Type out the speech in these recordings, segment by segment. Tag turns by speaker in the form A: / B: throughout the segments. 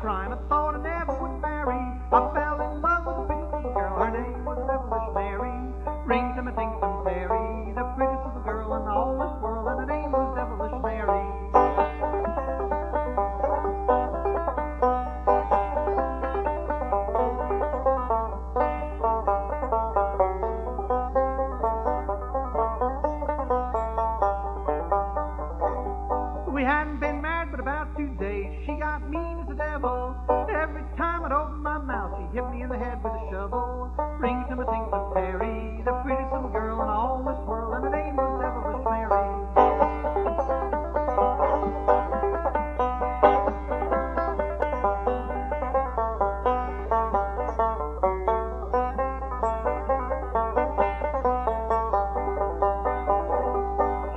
A: crime. I thought I never would marry. I fell in love with a pretty little girl. Her name was Devilish Mary. Ring to my Dixon Perry, the prettiest little girl in all this world, and her name was Devilish Mary. We hadn't been married but about 2 days. She got mean as the devil. Every time I'd open my mouth, she hit me in the head with a shovel. Ring to my Dixon Perry, the prettiest little girl in all this world, and her name was Devilish Mary.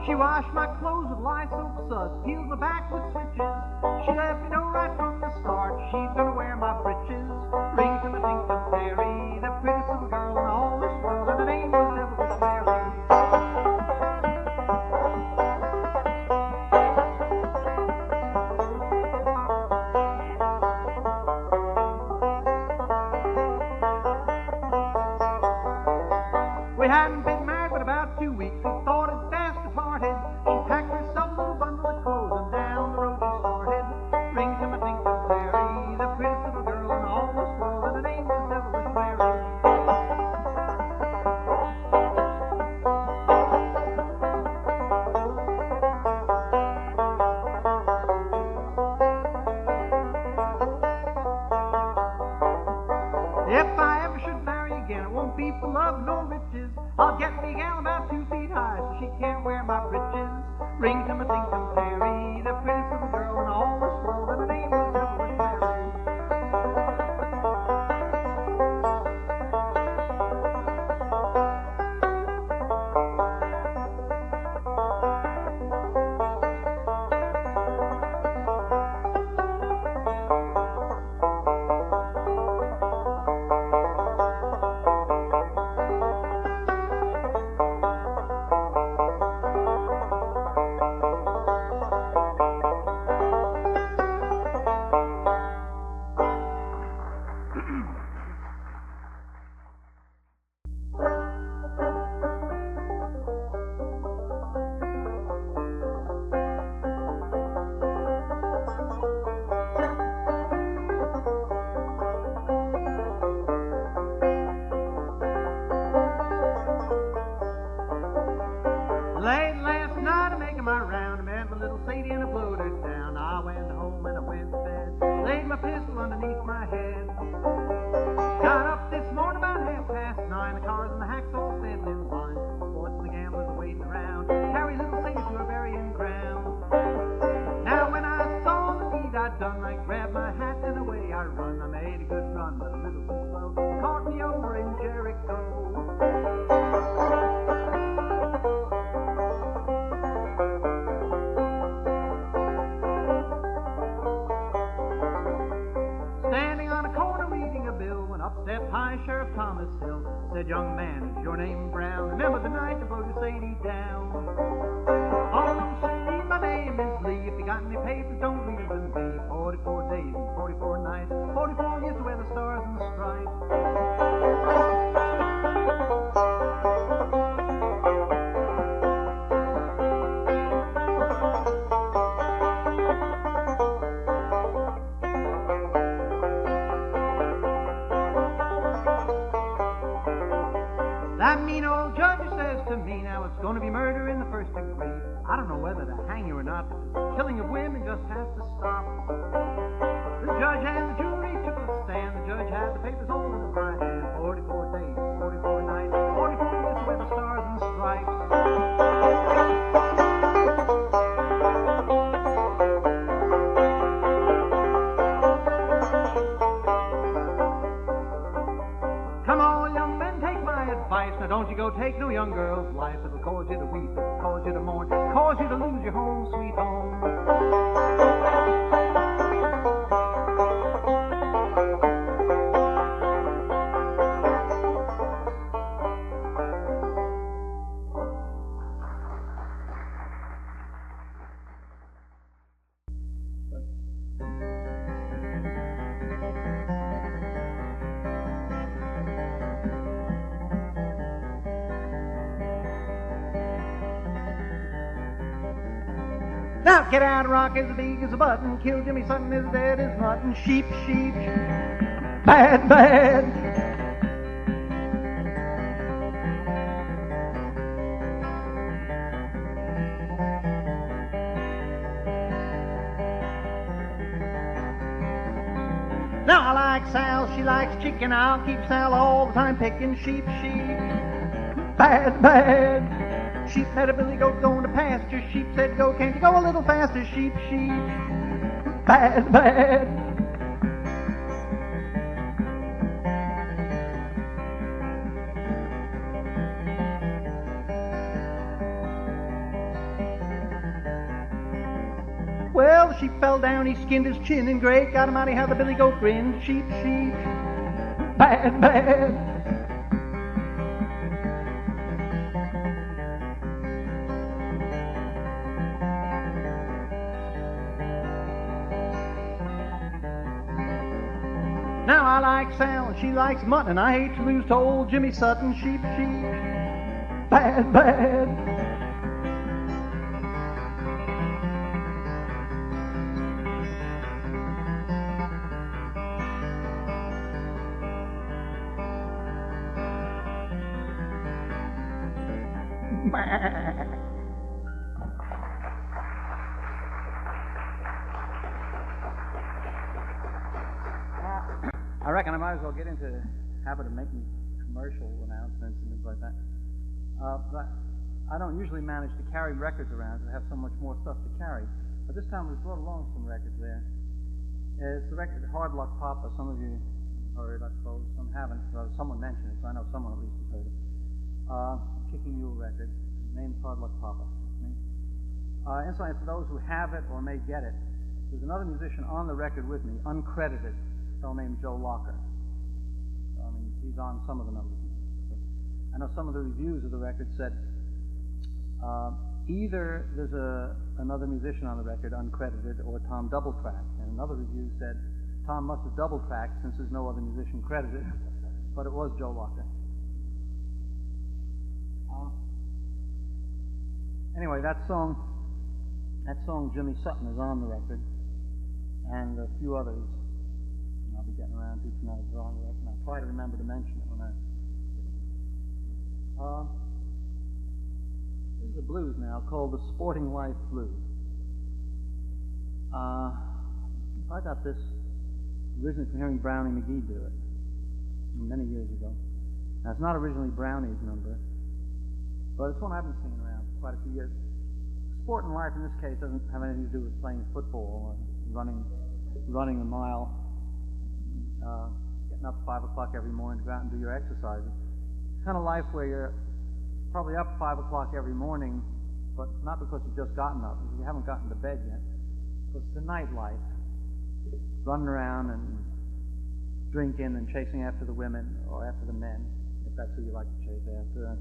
A: She washed my clothes with Lysol suds, peeled my back with switches. She let me know right from the start she's gonna wear my breeches. Ring to my Dixon Perry, the prettiest little girl in all this world, and her name was Devilish Mary. We hadn't been married but about 2 weeks. We thought it best to parted. She packed herself a little bundle of clothes and down the road she started. Ring to my Dixon Perry, the prettiest little girl in all this world, and her name was Devilish Mary. If I ever should marry again, it won't be for love nor riches. I'll get me a gal about 2 feet high so she can't wear my breeches. Ring to my Dixon Perry, the prettiest little girl in all this world, and her name was Devilish Mary. Late last night, I'm making my round. I met my little Sadie and I blowed her down. I went home and I went to bed. Laid my pistol underneath my head. Got up this morning about 9:30. The cars and the hacks all standing in line. Sports and the gamblers are waiting around. Carry little Sadie to her burying ground. Now when I saw the deed I'd done, I grabbed my hat and away I run. I made a good run, but a little too slow. Caught me over in Jericho. Stepped High Sheriff Thomas Hill. Said, young man, is your name Brown? Remember the night you blowed your Sadie down? Oh, no, Sadie, my name is Lee. If you got any papers, don't leave them with me. 44 days and 44 nights. 44 years to wear the stars and the stripes. That mean old judge says to me, now it's going to be murder in the first degree. I don't know whether to hang you or not, but the killing of women just has to stop. The judge and the jury took the stand. The judge had the papers all in his right hand. 44 days, 44 nights, 44 years to wear the stars and stripes. Come on, young men, take my advice. Now don't you go take no young girl's life. It'll cause you to weep, it'll cause you to mourn, cause you to lose your home, sweet home. Knock it out, rock as big as a button. Kill Jimmy Sutton as dead as mutton. Sheep, sheep, bad, bad. Now I like Sal, she likes chicken. I'll keep Sal all the time picking. Sheep, sheep, bad, bad. Sheep met a billy goat going to pasture. Sheep said, go, can't you go a little faster? Sheep, sheep, bad, bad. Well, the sheep fell down, he skinned his chin, and great God Almighty, how the billy goat grinned. Sheep, sheep, bad, bad. Now I like Sal, and she likes mutton. I hate to lose to old Jimmy Sutton. Sheep, sheep, bad, bad. I reckon I might as well get into the habit of making commercial announcements and things like that. But I don't usually manage to carry records around because I have so much more stuff to carry. But this time we brought along some records there. It's the record Hard Luck Papa. Some of you heard, I suppose. Some haven't. Well, someone mentioned it, so I know someone at least has heard it. Kicking Mule record. Named Hard Luck Papa. Incidentally, for those who have it or may get it, there's another musician on the record with me, uncredited, a fellow named Joe Locker. I mean, he's on some of the numbers. I know some of the reviews of the record said either there's another musician on the record, uncredited, or Tom double-tracked. And another review said Tom must have double-tracked since there's no other musician credited, but it was Joe Locker. Anyway, that song Jimmy Sutton is on the record, and a few others I'll be getting around to tonight are on the record. I'll try to remember to mention it when this is a blues now called the Sporting Life Blues. I got this originally from hearing Brownie McGhee do it many years ago. Now, it's not originally Brownie's number, but it's one I've been singing around for quite a few years. Sport and life in this case doesn't have anything to do with playing football or running a mile, getting up 5 o'clock every morning to go out and do your exercises. It's kind of life where you're probably up 5 o'clock every morning, but not because you've just gotten up, because you haven't gotten to bed yet. But it's the nightlife, running around and drinking and chasing after the women or after the men, if that's who you like to chase after.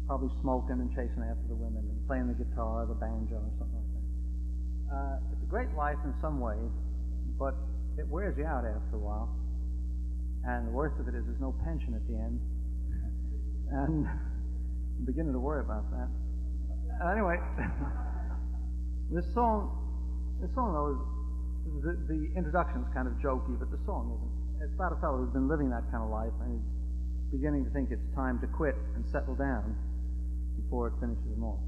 A: Probably smoking and chasing after the women and playing the guitar or the banjo or something like that. It's a great life in some ways, but it wears you out after a while. And the worst of it is there's no pension at the end. And I'm beginning to worry about that. Anyway, this song though, the introduction's kind of jokey, but the song isn't. It's about a fellow who's been living that kind of life and he's beginning to think it's time to quit and settle down before it finishes him off.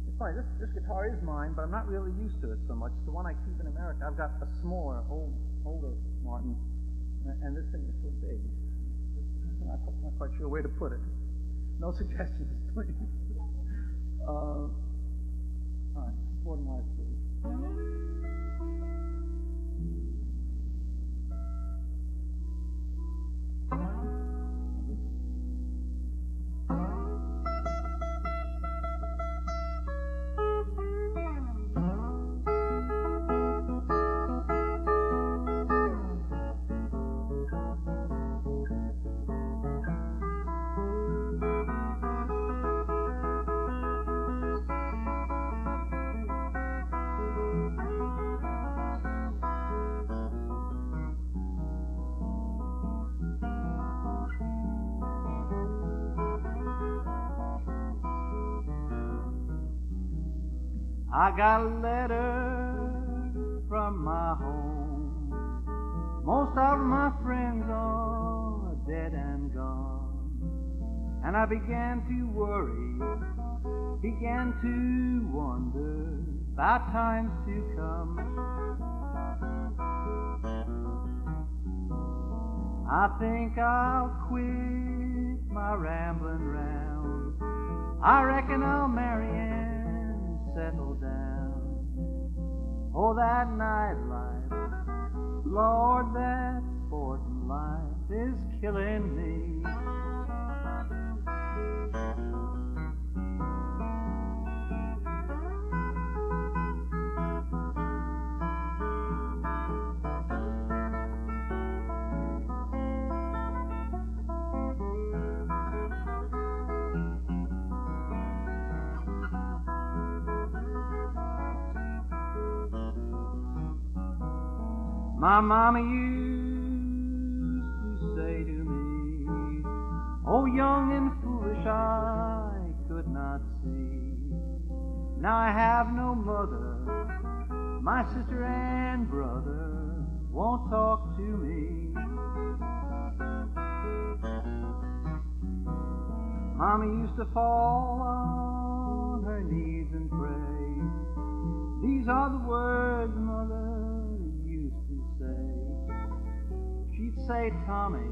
A: It's funny, this guitar is mine, but I'm not really used to it so much. It's the one I keep in America. I've got a smaller, older Martin, and this thing is so big. I'm not quite sure where to put it. No suggestions, please. All right, Sporting Life, please. I got a letter from my home. Most of my friends are dead and gone. And I began to worry, began to wonder about times to come. I think I'll quit my rambling round. I reckon I'll marry and settle down. Oh, that nightlife, Lord, that sporting life is killing me. My mama used to say to me, oh, young and foolish I could not see. Now I have no mother, my sister and brother won't talk to me. Mama used to fall on her knees and pray. These are the words, Mother, she'd say, Tommy,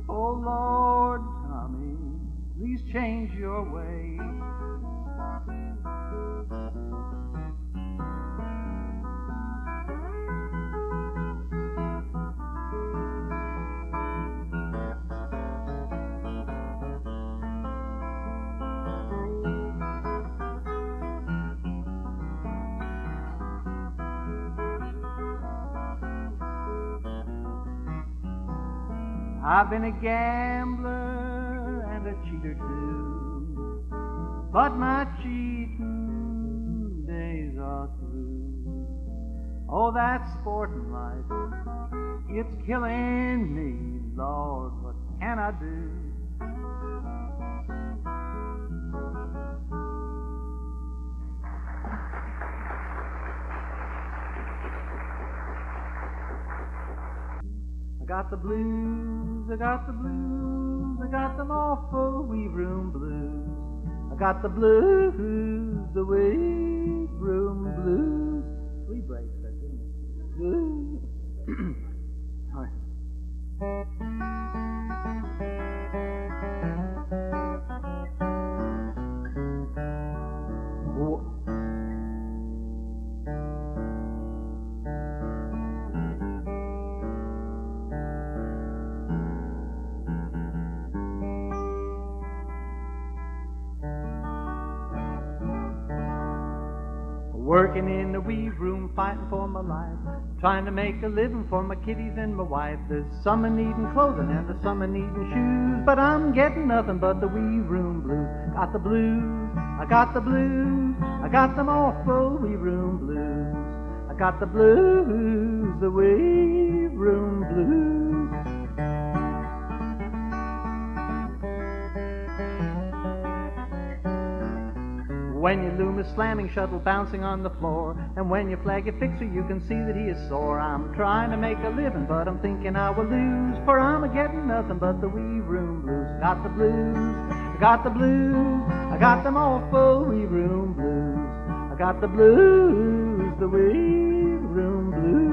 A: oh Lord, Tommy, please change your way. I've been a gambler and a cheater too, but my cheating days are through. Oh, that sporting life, it's killing me, Lord, what can I do? I got the blues, I got the blues, I got them awful weave room blues. I got the blues, the weave room blues. 3 breaks, I think. Blues. All right. Working in the weave room, fighting for my life, trying to make a living for my kiddies and my wife. There's some needing clothing and there's some needing shoes, but I'm getting nothing but the weave room blues. Got the blues, I got the blues, I got them awful weave room blues. I got the blues, the weave room blues. When your loom is slamming, shuttle bouncing on the floor, and when you flag your fixer, you can see that he is sore. I'm trying to make a living, but I'm thinking I will lose, for I'm a-getting nothing but the weave room blues. Got the blues, I got the blues, I got them awful weave room blues. I got the blues, the weave room blues.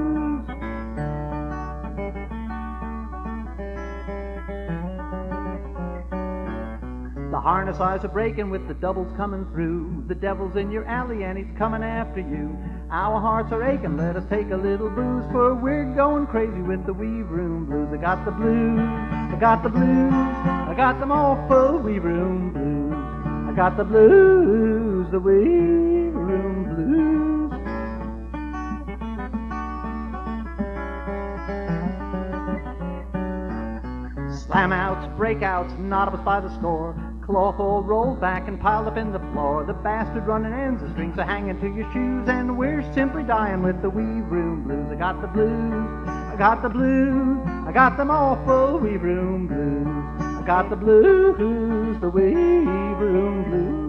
A: The harness eyes are breaking with the doubles coming through. The devil's in your alley and he's coming after you. Our hearts are aching, let us take a little booze, for we're going crazy with the weave room blues. I got the blues, I got the blues, I got them awful weave room blues. I got the blues, the weave room blues. Slam outs, breakouts, knot-ups by the score. Cloth all rolled back and piled up in the floor. The bastard running ends, the strings are hanging to your shoes, and we're simply dying with the weave room blues. I got the blues, I got the blues, I got them awful weave room blues. I got the blues, the weave room blues.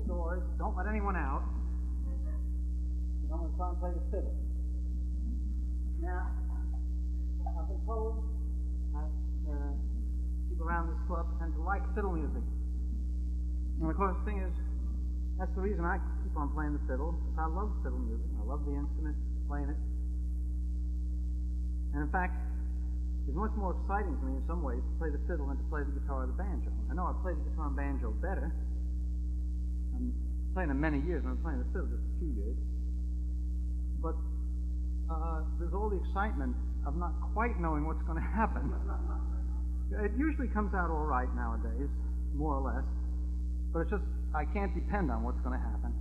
A: the doors, don't let anyone out. And I'm going to try and play the fiddle. Now, I've been told that people around this club tend to like fiddle music. And of course, the thing is, that's the reason I keep on playing the fiddle, because I love fiddle music. I love the instrument, playing it. And in fact, it's much more exciting for me in some ways to play the fiddle than to play the guitar or the banjo. I know I play the guitar and banjo better. I'm playing them many years, and I'm playing the fiddle just a few years. But there's all the excitement of not quite knowing what's going to happen. It usually comes out all right nowadays, more or less. But it's just, I can't depend on what's going to happen.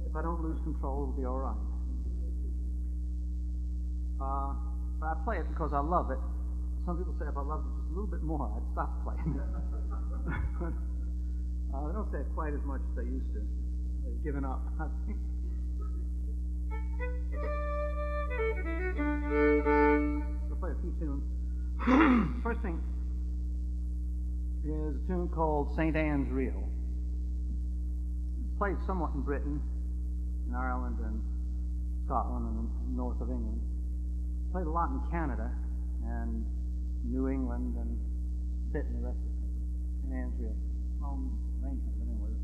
A: If I don't lose control, it'll be all right. But I play it because I love it. Some people say if I loved it just a little bit more, I'd stop playing it. But they don't say it quite as much as they used to. They've given up, I think. I'll play a few tunes. First thing is a tune called St. Anne's Reel. It's played somewhat in Britain, in Ireland, and Scotland, and the north of England. Played a lot in Canada, and New England, and a bit in the rest of St. Anne's Reel. Arrangement, but anyway.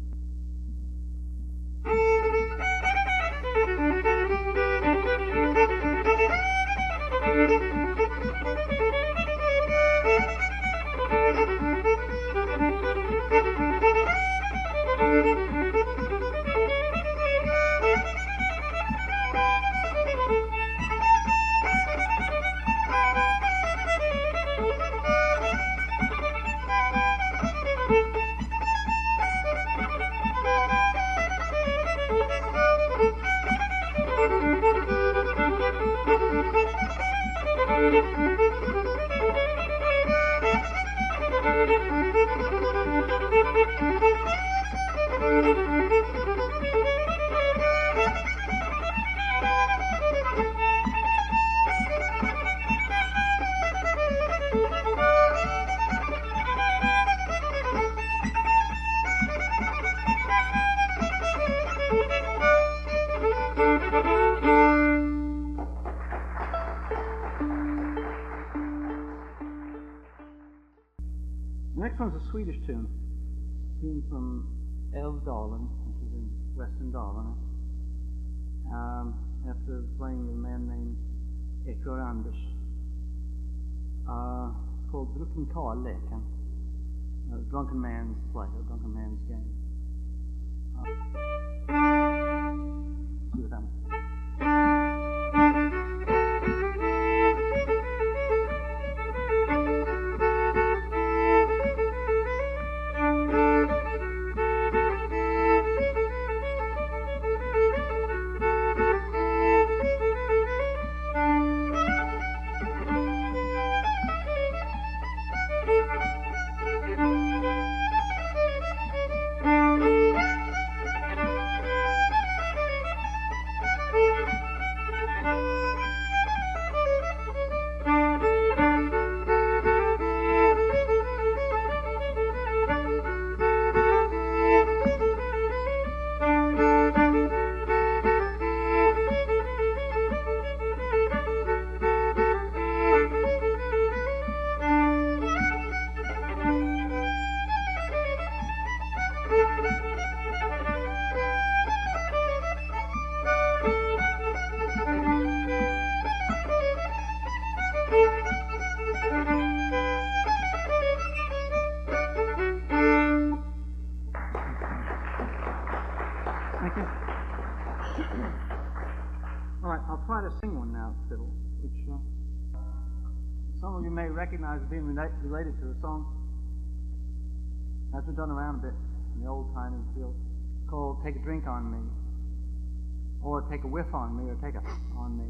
A: Swedish tune from Älvdalen, which is in western Dalarna, after playing with a man named Ekor Anders. It's called Drunken Karleken, Drunken Man's Play, or Drunken Man's Game. See what happens. Some of you may recognize it being related to a song that's been done around a bit in the old time in the field, called Take a Drink on Me, or Take a Whiff on Me, or Take a on Me.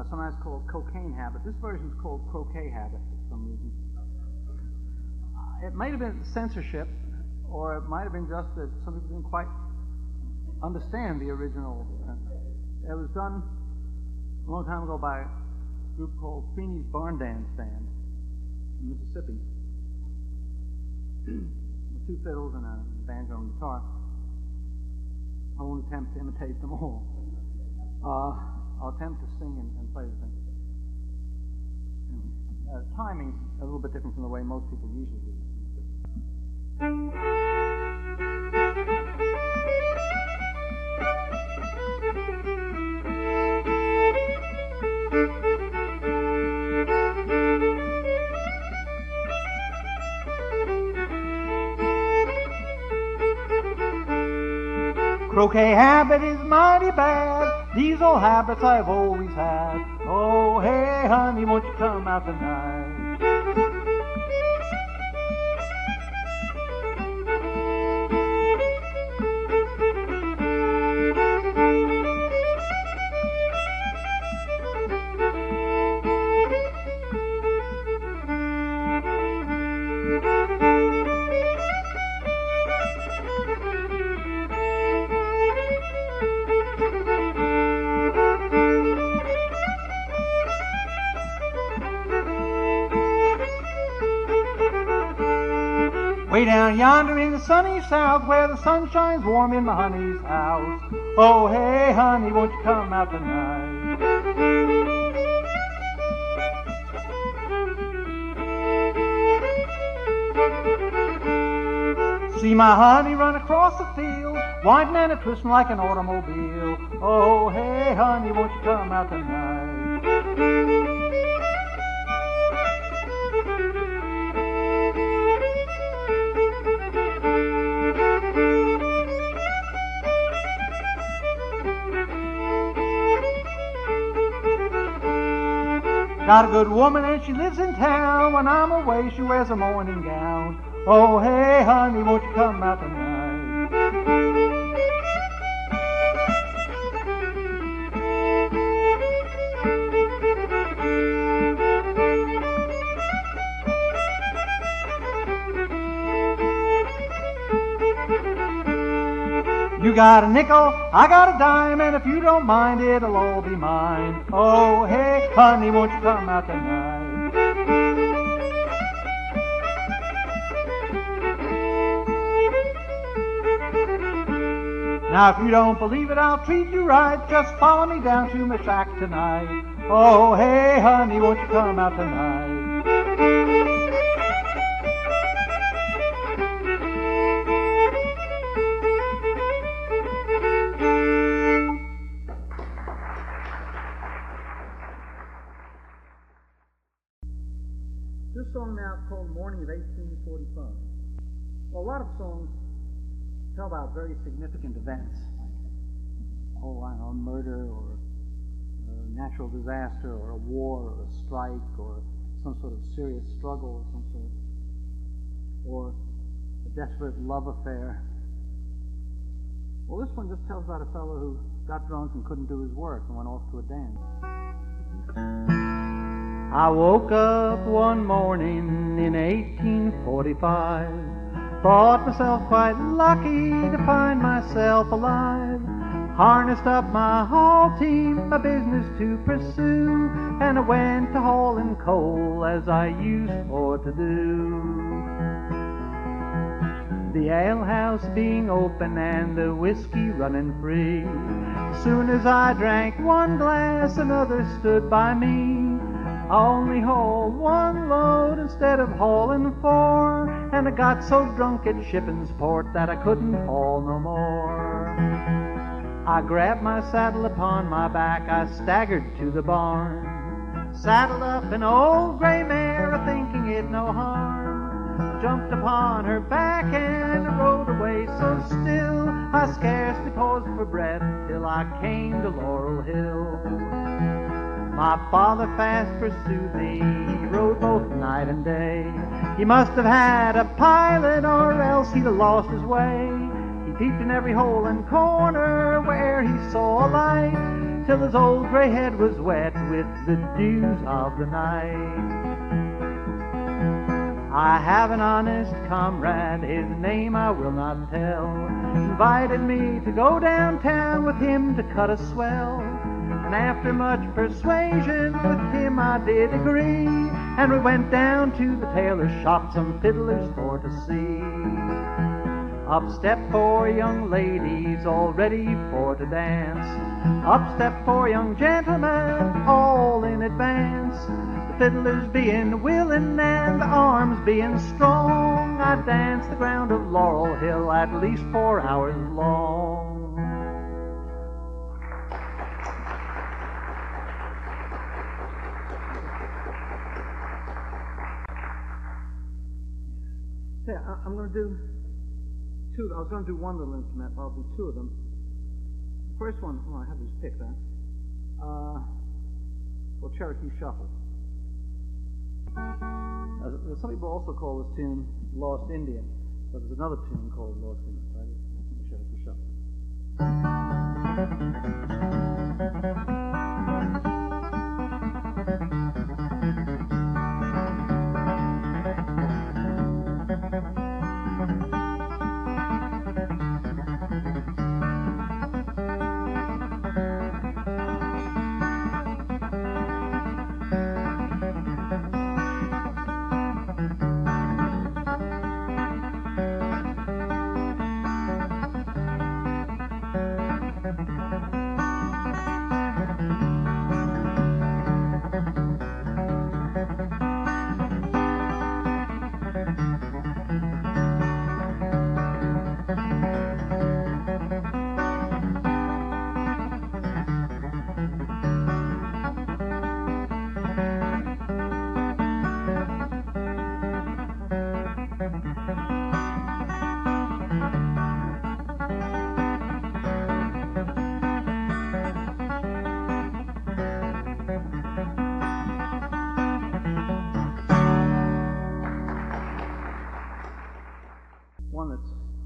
A: Sometimes called Cocaine Habit. This version is called Croquet Habit for some reason. It might have been censorship, or it might have been just that some people didn't quite understand the original. It was done a long time ago by a group called Feeney's Barn Dance Band in Mississippi. 2 fiddles and a banjo and guitar. I won't attempt to imitate them all. I'll attempt to sing and play the thing. Timing's a little bit different from the way most people usually do. Croquet habit is mighty bad. These old habits I've always had. Oh, hey, honey, won't you come out tonight? Way down yonder in the sunny south, where the sun shines warm in my honey's house. Oh, hey, honey, won't you come out tonight? See my honey run across the field, winding and a-twisting like an automobile. Oh, hey, honey, won't you come out tonight? Got a good woman and she lives in town. When I'm away she wears a morning gown. Oh, hey, honey, won't you come out tonight? You got a nickel, I got a dime, and if you don't mind, it'll all be mine. Oh, hey, honey, won't you come out tonight? Now, if you don't believe it, I'll treat you right. Just follow me down to my shack tonight. Oh, hey, honey, won't you come out tonight? This song now is called Morning of 1845. Well, a lot of songs tell about very significant events, like, I don't know, murder or a natural disaster or a war or a strike or some sort of serious struggle or a desperate love affair. Well, this one just tells about a fellow who got drunk and couldn't do his work and went off to a dance. I woke up one morning in 1845, thought myself quite lucky to find myself alive, harnessed up my haul team, my business to pursue, and I went to hauling coal as I used for to do. The alehouse being open and the whiskey running free, as soon as I drank one glass, another stood by me. I only hauled one load instead of hauling 4, and I got so drunk at Shippingsport that I couldn't haul no more. I grabbed my saddle upon my back, I staggered to the barn, saddled up an old gray mare, thinking it no harm, jumped upon her back and rode away so still, I scarcely paused for breath till I came to Laurel Hill. My father fast pursued me, he rode both night and day. He must have had a pilot or else he'd have lost his way. He peeped in every hole and corner where he saw a light, till his old gray head was wet with the dews of the night. I have an honest comrade, his name I will not tell, invited me to go downtown with him to cut a swell. And after much persuasion with him I did agree, and we went down to the tailor's shop, some fiddlers for to see. Up step 4 young ladies, all ready for to dance. Up step 4 young gentlemen, all in advance. The fiddlers being willing and the arms being strong, I danced the ground of Laurel Hill at least 4 hours long. Yeah, I'm going to do two. I was going to do one little instrument, but I'll do two of them. The first one, I have these picked, well, Cherokee Shuffle. Some people also call this tune Lost Indian, but there's another tune called Lost Indian, right? The Cherokee Shuffle.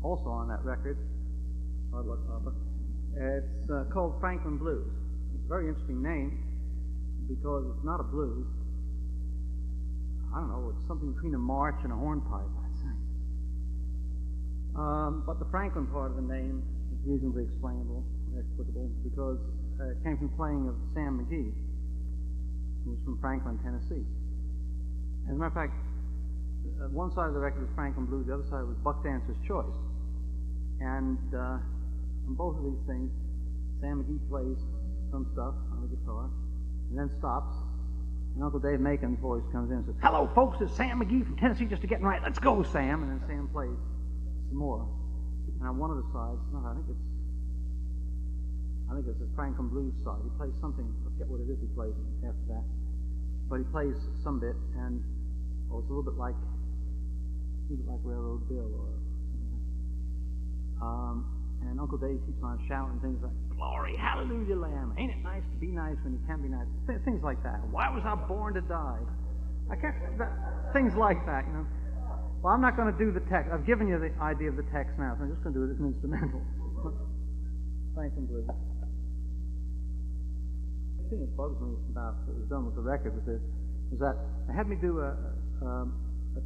A: Also on that record, Hard Luck Papa. It's called Franklin Blues. It's a very interesting name because it's not a blues. I don't know, it's something between a march and a hornpipe, I'd say. But the Franklin part of the name is reasonably explainable, explicable, because it came from playing of Sam McGee, who was from Franklin, Tennessee. As a matter of fact, one side of the record was Franklin Blues, the other side was Buck Dancer's Choice. And on both of these things, Sam McGee plays some stuff on the guitar, and then stops, and Uncle Dave Macon's voice comes in and says, "Hello, folks, it's Sam McGee from Tennessee, just to getting right. Let's go, Sam." And then Sam plays some more. And on one of the sides, I think it's the Franklin Blues side. He plays something, I forget what it is he plays after that, but he plays some bit, and it's a little bit like Railroad Bill or and Uncle Dave keeps on shouting things like, "Glory, hallelujah, lamb. Ain't it nice to be nice when you can be nice?" Things like that. "Why was I born to die?" Things like that, you know. Well, I'm not going to do the text. I've given you the idea of the text now, so I'm just going to do it as an instrumental. Franklin Blues. The thing that bugs me about what was done with the record with this was that they had me do a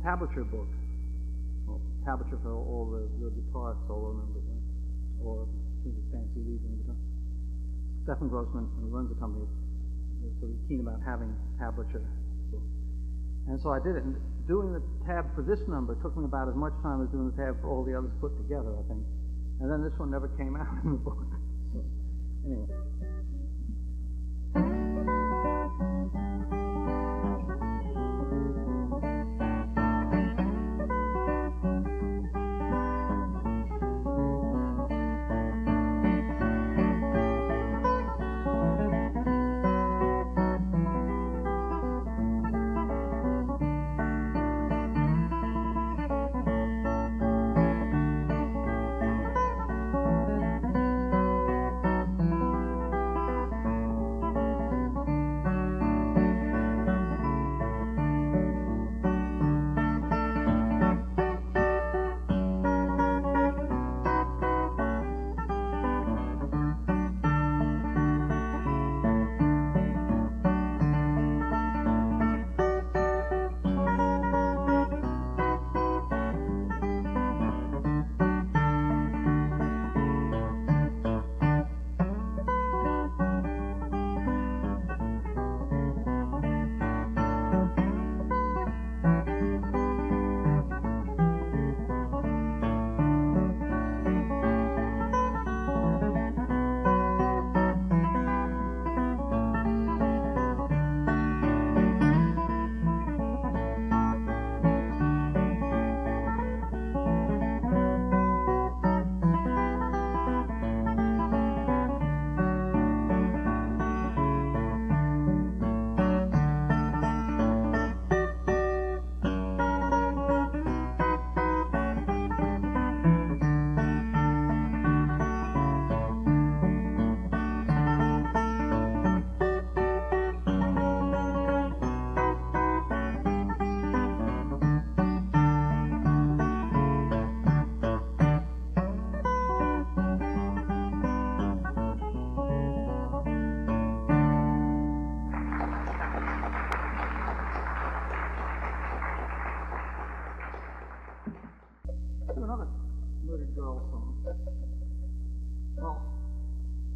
A: tablature book. Tablature for all the guitar solo numbers, or fancy leads in the guitar. Stephen Grossman, who runs the company, was sort of keen about having tablature book. And so I did it. And doing the tab for this number took me about as much time as doing the tab for all the others put together, I think. And then this one never came out in the book. So, anyway.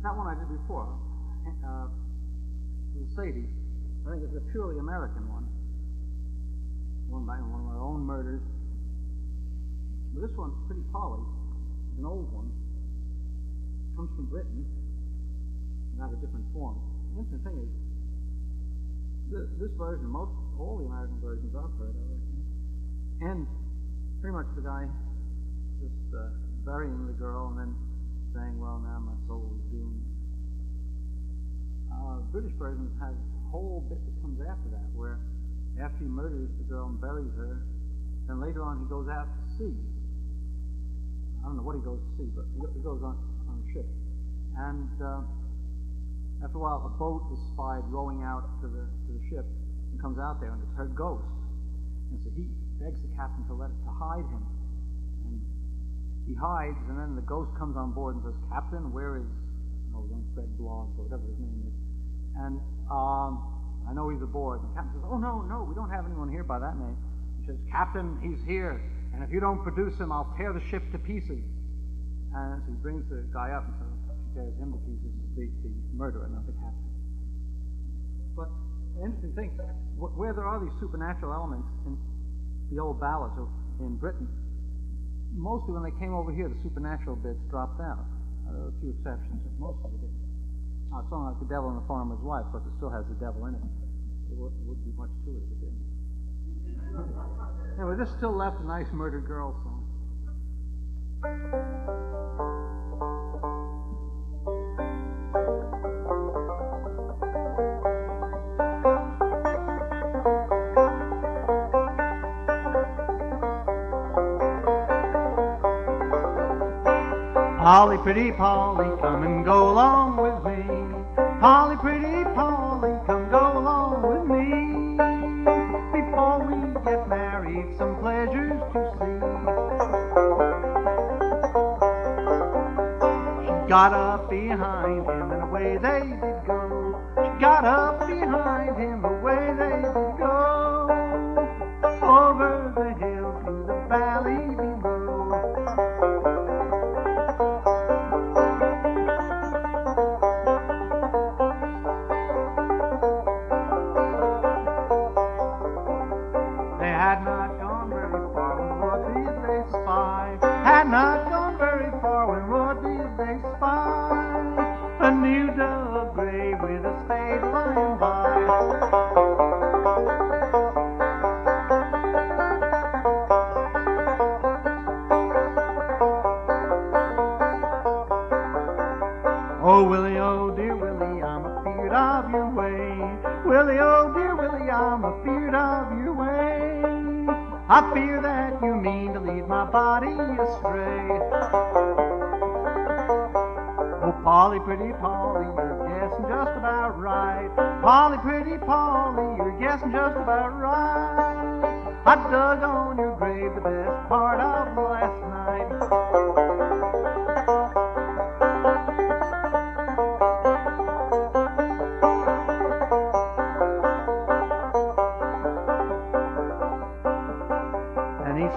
A: that one I did before, Little Sadie. I think it's a purely American one. One of our own murders. But this one's pretty Polly. It's an old one. It comes from Britain. Not a different form. The interesting thing is, this version, all the American versions I've heard, I reckon, ends pretty much the guy just burying the girl and then saying, well, now my soul is doomed. British versions have a whole bit that comes after that, where after he murders the girl and buries her, then later on he goes out to sea. I don't know what he goes to see, but he goes on a ship. And after a while, a boat is spied rowing out to the ship and comes out there, and it's her ghost. And so he begs the captain to hide him. And he hides, and then the ghost comes on board and says, "Captain, where is young Fred Bloggs," or whatever his name is? And I know he's aboard. And the captain says, "Oh, no, we don't have anyone here by that name." He says, "Captain, he's here, and if you don't produce him, I'll tear the ship to pieces." And so he brings the guy up, and so he tears him to pieces, the murderer, not the captain. But the interesting thing, where there are these supernatural elements in the old ballads in Britain, mostly when they came over here, the supernatural bits dropped out. There are a few exceptions, but most of it didn't. A song like The Devil and the Farmer's Wife, but it still has the devil in it. There wouldn't be much to it if it didn't. Anyway, this still left a nice murdered girl song. Polly, pretty Polly, come and go along with me. Polly, pretty Polly, come go along with me. Before we get married, some pleasures to see. She got up behind him and away they did go. She got up behind him, away they did go. Over the hill to the valley below. Had not gone very far when what did they spy? A new dug grave with a spade lying by. Oh, Willie, oh, dear Willie, I'm afeard of your way. Willie, oh, dear Willie, I'm afeard of your way. I fear that you mean to lead my body astray. Oh, Polly, pretty Polly, you're guessing just about right. Polly, pretty Polly, you're guessing just about right. I dug on your grave the best part of last night.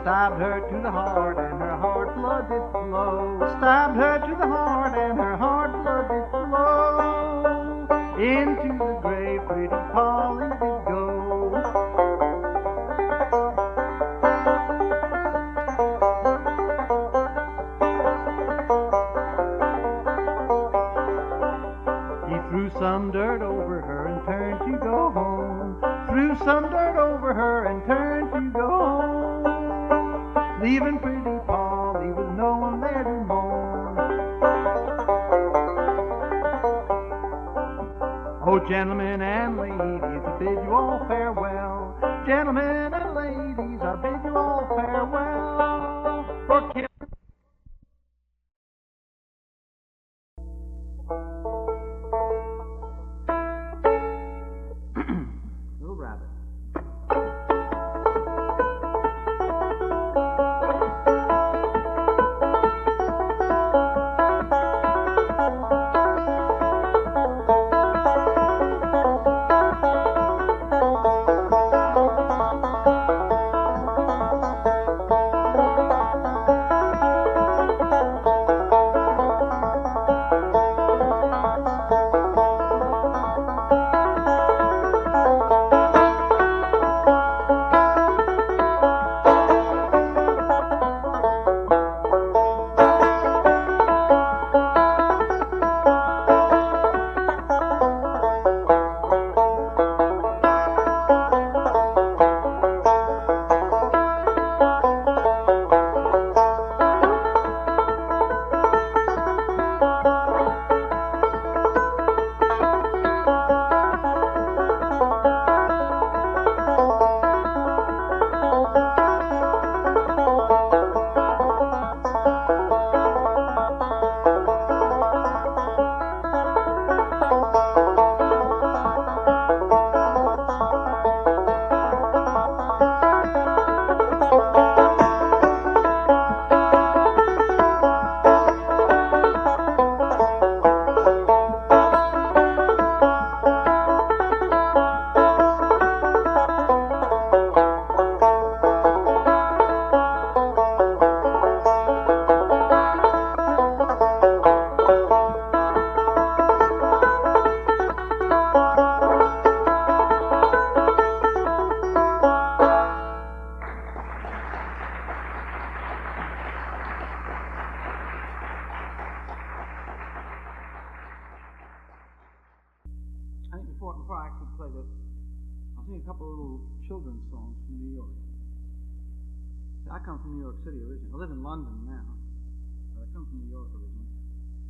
A: Stabbed her to the heart and her heart blood did flow. Stabbed her to the heart and her heart blood did flow. Into the grave pretty Polly did go. He threw some dirt over her and turned to go home. Threw some dirt over her and turned to go home. Leaving pretty Polly with no one there to mourn. Oh, gentlemen and ladies, I bid you all farewell. Gentlemen and ladies, I bid you all farewell. For Little Rabbit.
B: before I actually play this, I'll sing a couple of little children's songs from New York. I come from New York City originally. I live in London now, but I come from New York originally.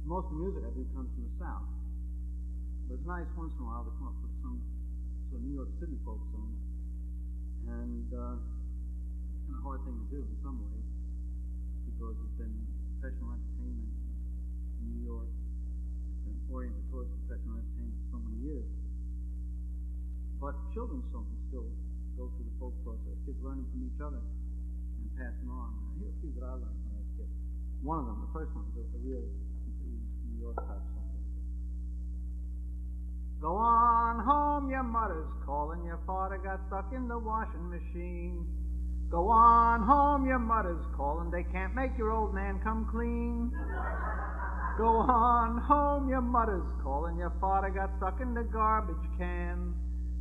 B: Most of the music I do comes from the South. But it's nice once in a while to come up with some sort of New York City folk songs. And it's kind of a hard thing to do in some ways, because it's been professional entertainment in New York. It's been oriented towards professional entertainment for so many years. But children's songs still go through the folk process. Kids learning from each other and passing on. Here are a few that I learned when I was a kid. One of them, the first one, is a real New York type song. Go on home, your mother's calling, your father got stuck in the washing machine. Go on home, your mother's calling, they can't make your old man come clean. Go on home, your mother's calling, your father got stuck in the garbage can.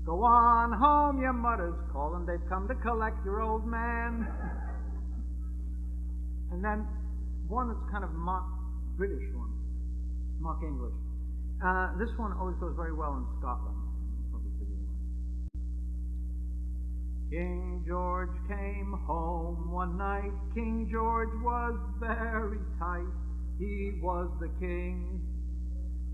B: Go on home, your mother's calling, they've come to collect your old man. And then one that's kind of mock British one, mock English. This one always goes very well in Scotland. King George came home one night. King George was very tight. He was the king.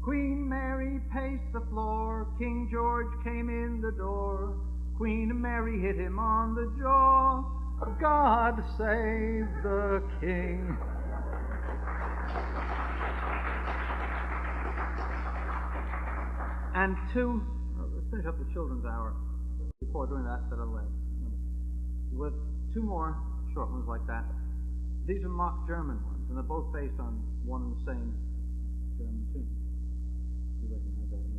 B: Queen Mary paced the floor. King George came in the door. Queen Mary hit him on the jaw. God save the king. And let's finish up the children's hour before doing that I left. With two more short ones like that. These are mock German ones, and they're both based on one and the same German tune. You recognize that in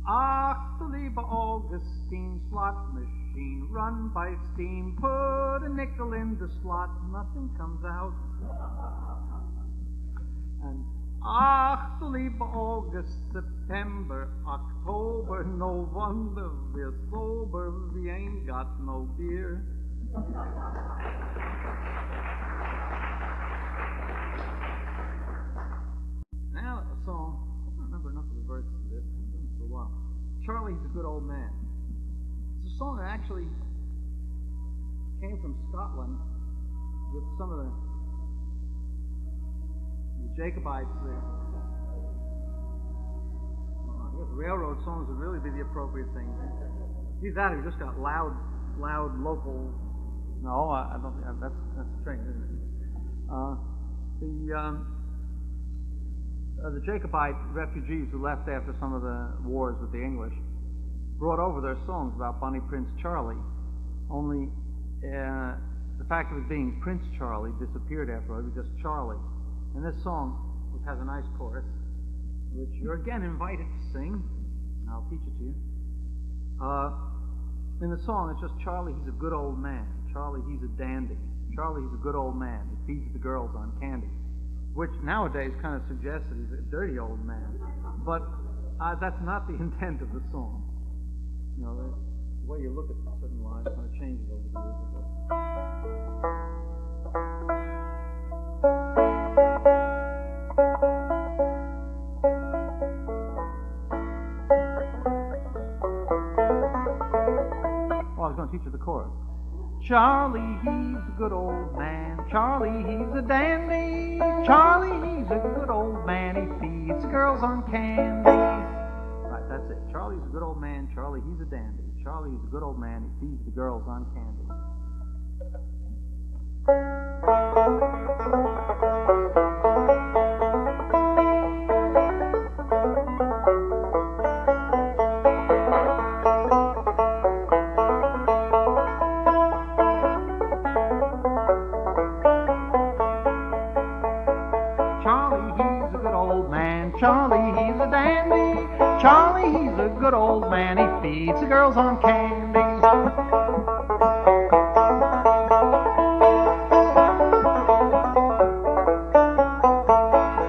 B: Ach, du liebe Augustine, slot machine, run by steam, put a nickel in the slot, nothing comes out. And ach, du liebe August, September, October, no wonder we're sober, we ain't got no beer. Now a song, I don't remember enough of the verses of this, I've done it for a while. Charlie's a Good Old Man. It's a song that actually came from Scotland with some of the Jacobites there. I guess railroad songs would really be the appropriate thing. He's that who just got loud local. No, I don't think that's strange, isn't it? The Jacobite refugees who left after some of the wars with the English brought over their songs about Bonnie Prince Charlie. Only the fact of it being Prince Charlie disappeared after all. It was just Charlie. And this song, which has a nice chorus, which you're again invited to sing, and I'll teach it to you. In the song, it's just Charlie, he's a good old man. Charlie, he's a dandy. Charlie, he's a good old man. He feeds the girls on candy, which nowadays kind of suggests that he's a dirty old man. But that's not the intent of the song. You know, the way you look at certain lines kind of changes over the years. I was going to teach you the chorus. Charlie, he's a good old man. Charlie, he's a dandy. Charlie, he's a good old man. He feeds girls on candy. Right, that's it. Charlie's a good old man. Charlie, he's a dandy. Charlie, he's a good old man. He feeds the girls on candy. Charlie, he's a dandy. Charlie, he's a good old man. He feeds the girls on candy.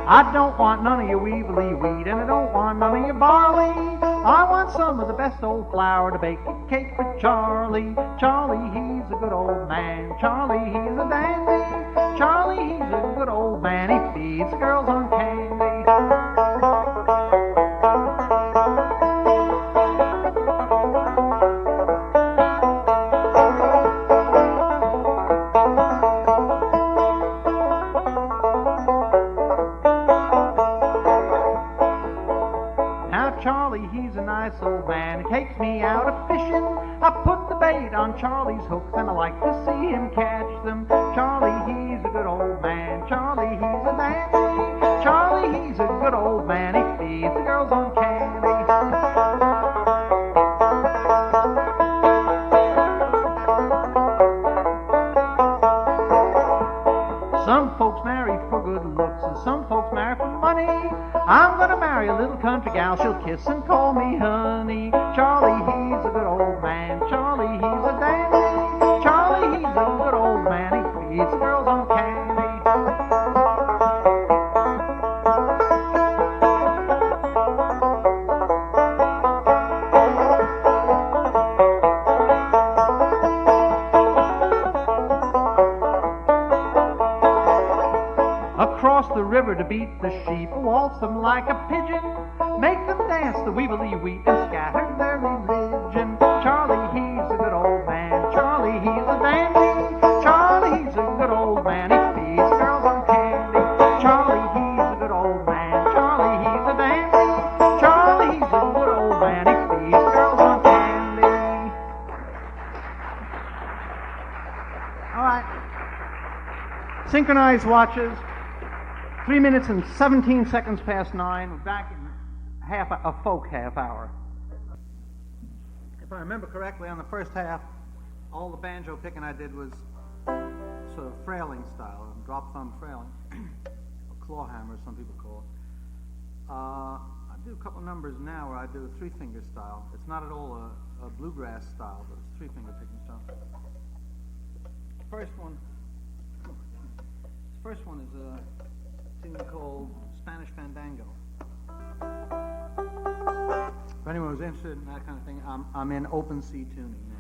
B: I don't want none of your weevily wheat, and I don't want none of your barley. I want some of the best old flour to bake a cake for Charlie. Charlie, he's a good old man. Charlie, he's a dandy. Charlie, he's a good old man. He feeds the girls on candy.
A: Charlie, he's a nice old man. He takes me out a fishing. I put the bait on Charlie's hooks, and I like to see him catch them. Charlie, he's a good old man. Charlie, he's a dandy. Charlie, he's a good old man. He feeds the girls on candy. Some folks marry for good looks, and some folks marry for money. I'm gonna marry a little country gal. She'll kiss and call me honey. Charlie, he's a good old man. Charlie, he's a dandy. Charlie, he's a good old man. He feeds girls on candy. Across the river to beat the sheep, waltz them like a pigeon, make them dance the weebly wheat and scatter their religion. Charlie, he's a good old man. Charlie, he's a dandy. Charlie, he's a good old man. He feeds girls on candy. Charlie, he's a good old man. Charlie, he's a dandy. Charlie, he's a good old man. He feeds girls on candy. All right. Synchronized watches. 3 minutes and 17 seconds past 9. We're back in a folk half hour. If I remember correctly, on the first half, all the banjo picking I did was sort of frailing style, drop thumb frailing, or claw hammer, some people call it. I do a couple numbers now where I do a 3-finger style. It's not at all a bluegrass style, but it's 3-finger picking style. First one is a tune called Spanish Fandango. For anyone who's interested in that kind of thing, I'm in open C tuning now.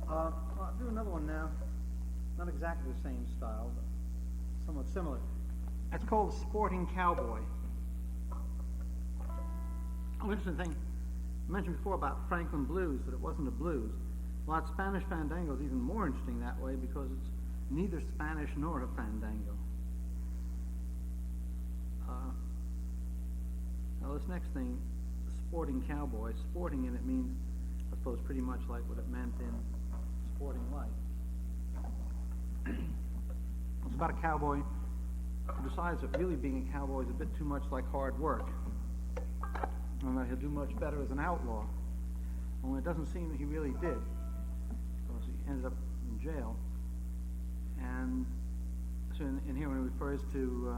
A: I'll do another one now. Not exactly the same style, but somewhat similar. It's called Sporting Cowboy. An interesting thing, I mentioned before about Franklin blues, that it wasn't a blues. Well, that Spanish Fandango is even more interesting that way because it's neither Spanish nor a fandango. Now this next thing, Sporting Cowboy, sporting in it means, I suppose, pretty much like what it meant in sporting life. It's about a cowboy who decides that really being a cowboy is a bit too much like hard work, and that he'll do much better as an outlaw. Only it doesn't seem that he really did, because he ended up in jail. And so in here when it refers to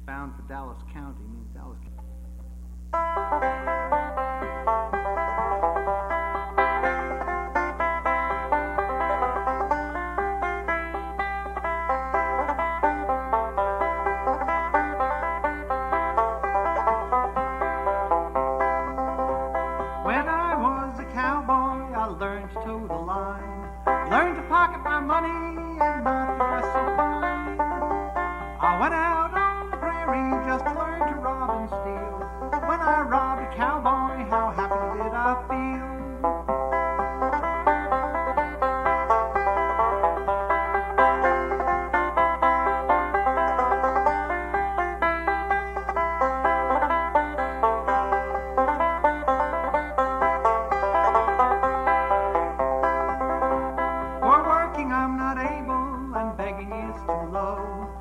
A: bound for Dallas County, it means Dallas County. When I was a cowboy, I learned to toe the line, learned to pocket my money and not dress so fine. I went out on the prairie just to learn to rob and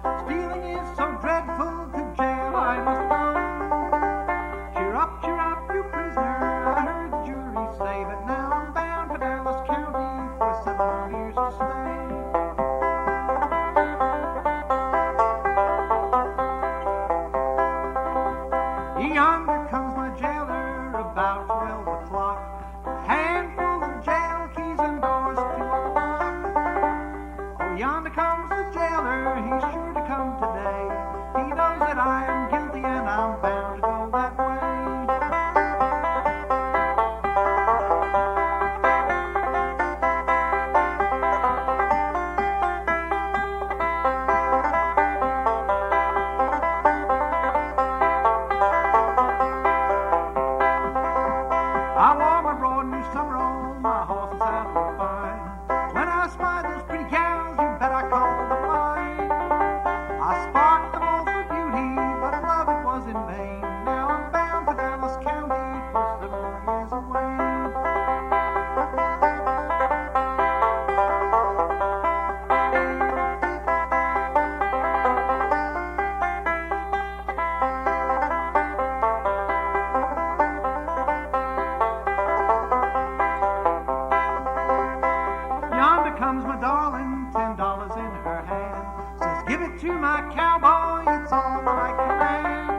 A: Stealing is so dreadful, to jail I must go. Cheer up, you prisoner, I heard the jury say, but now I'm bound for Dallas County for 7 more years to stay. Yonder comes my jailer about 12 o'clock, a handful of jail keys and doors to unlock. Oh, yonder comes the jailer, he's sure to come today. He knows that I am guilty and I'm bound to go that way. I wore my broad new summer on, my horse and saddle were fine. When I spied those pretty gals, you bet I called the line. I sparked them all for beauty, but love it was in vain. Now I'm bound for Dallas County for 7 more years away. Yonder comes my darling, $10 in her hand. Says, give it to my cowboy, it's all that I command.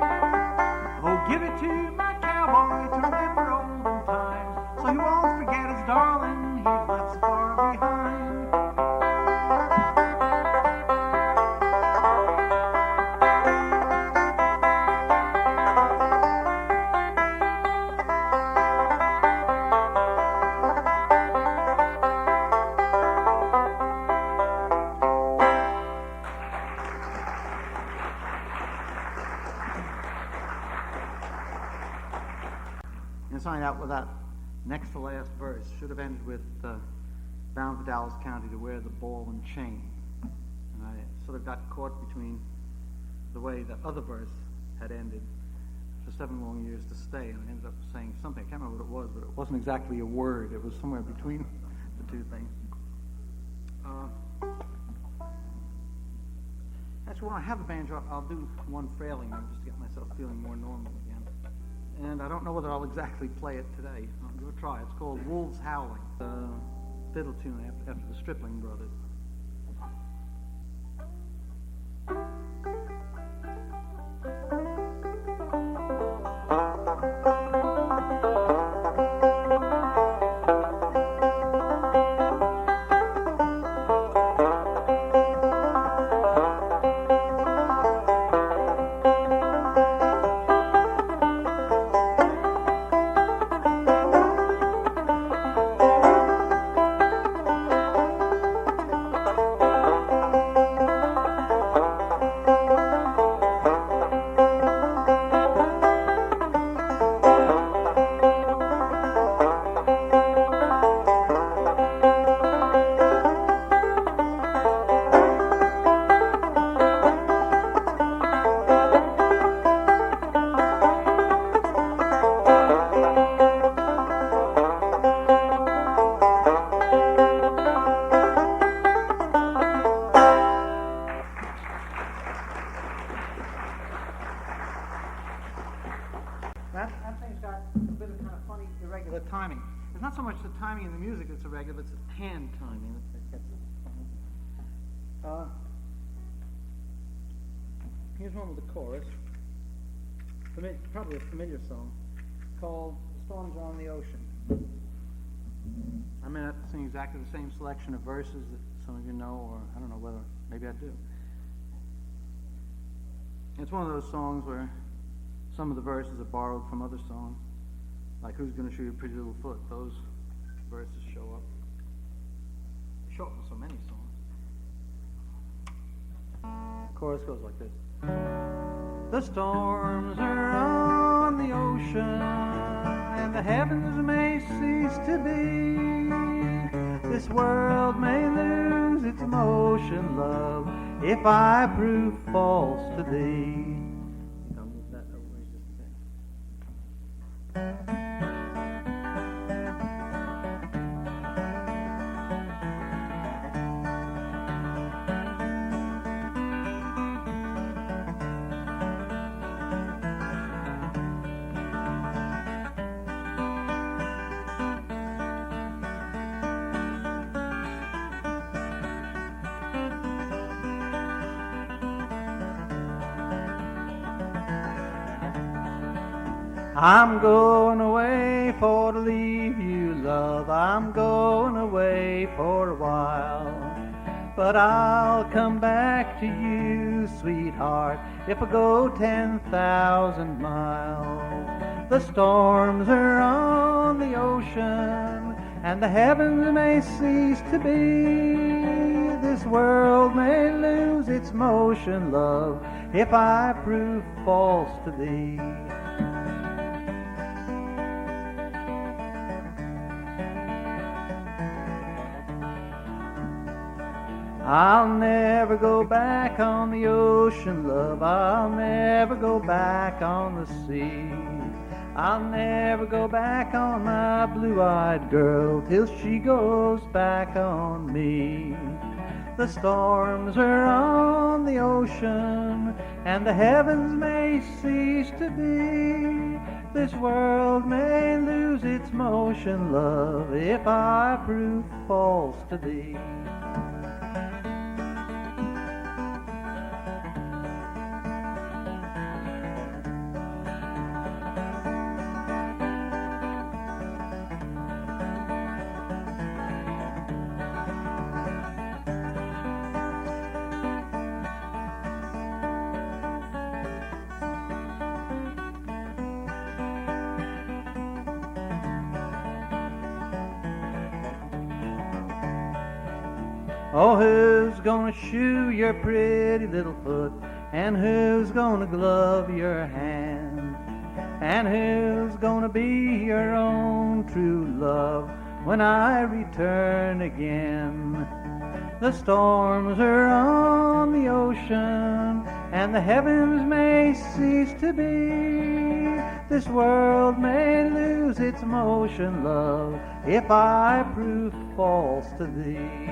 A: Oh, give it to my cowboy to remember olden times, so he won't forget his darling he's left so far behind. And sign out with that next to last verse. Should have ended with bound for Dallas County to wear the ball and chain. And I sort of got caught between the way the other verse had ended, for 7 long years to stay, and I ended up saying something. I can't remember what it was, but it wasn't exactly a word. It was somewhere between the two things. Actually, when I have the banjo, I'll do one frailing just to get myself feeling more normal again. And I don't know whether I'll exactly play it today. I'll give it a try. It's called Wolves Howling, fiddle tune after the Stripling brothers. That thing's got a bit of kind of funny, irregular timing. It's not so much the timing in the music that's irregular, it's the hand timing that gets it. Here's one with the chorus. Probably a familiar song called Storms on the Ocean. I may not sing exactly the same selection of verses that some of you know, or I don't know whether, maybe I do. It's one of those songs where some of the verses are borrowed from other songs, like Who's Gonna Shoot Your Pretty Little Foot. Those verses show up. They show up in so many songs. The chorus goes like this. The storms are on the ocean, and the heavens may cease to be. This world may lose its motion, love, if I prove false to thee. I'll move that over just a bit. I'm going away for to leave you, love. I'm going away for a while. But I'll come back to you, sweetheart, if I go 10,000 miles. The storms are on the ocean, and the heavens may cease to be. This world may lose its motion, love, if I prove false to thee. I'll never go back on the ocean, love. I'll never go back on the sea. I'll never go back on my blue-eyed girl till she goes back on me. The storms are on the ocean, and the heavens may cease to be. This world may lose its motion, love, if I prove false to thee. Oh, who's gonna shoe your pretty little foot? And who's gonna glove your hand? And who's gonna be your own true love when I return again? The storms are on the ocean, and the heavens may cease to be. This world may lose its motion, love, if I prove false to thee.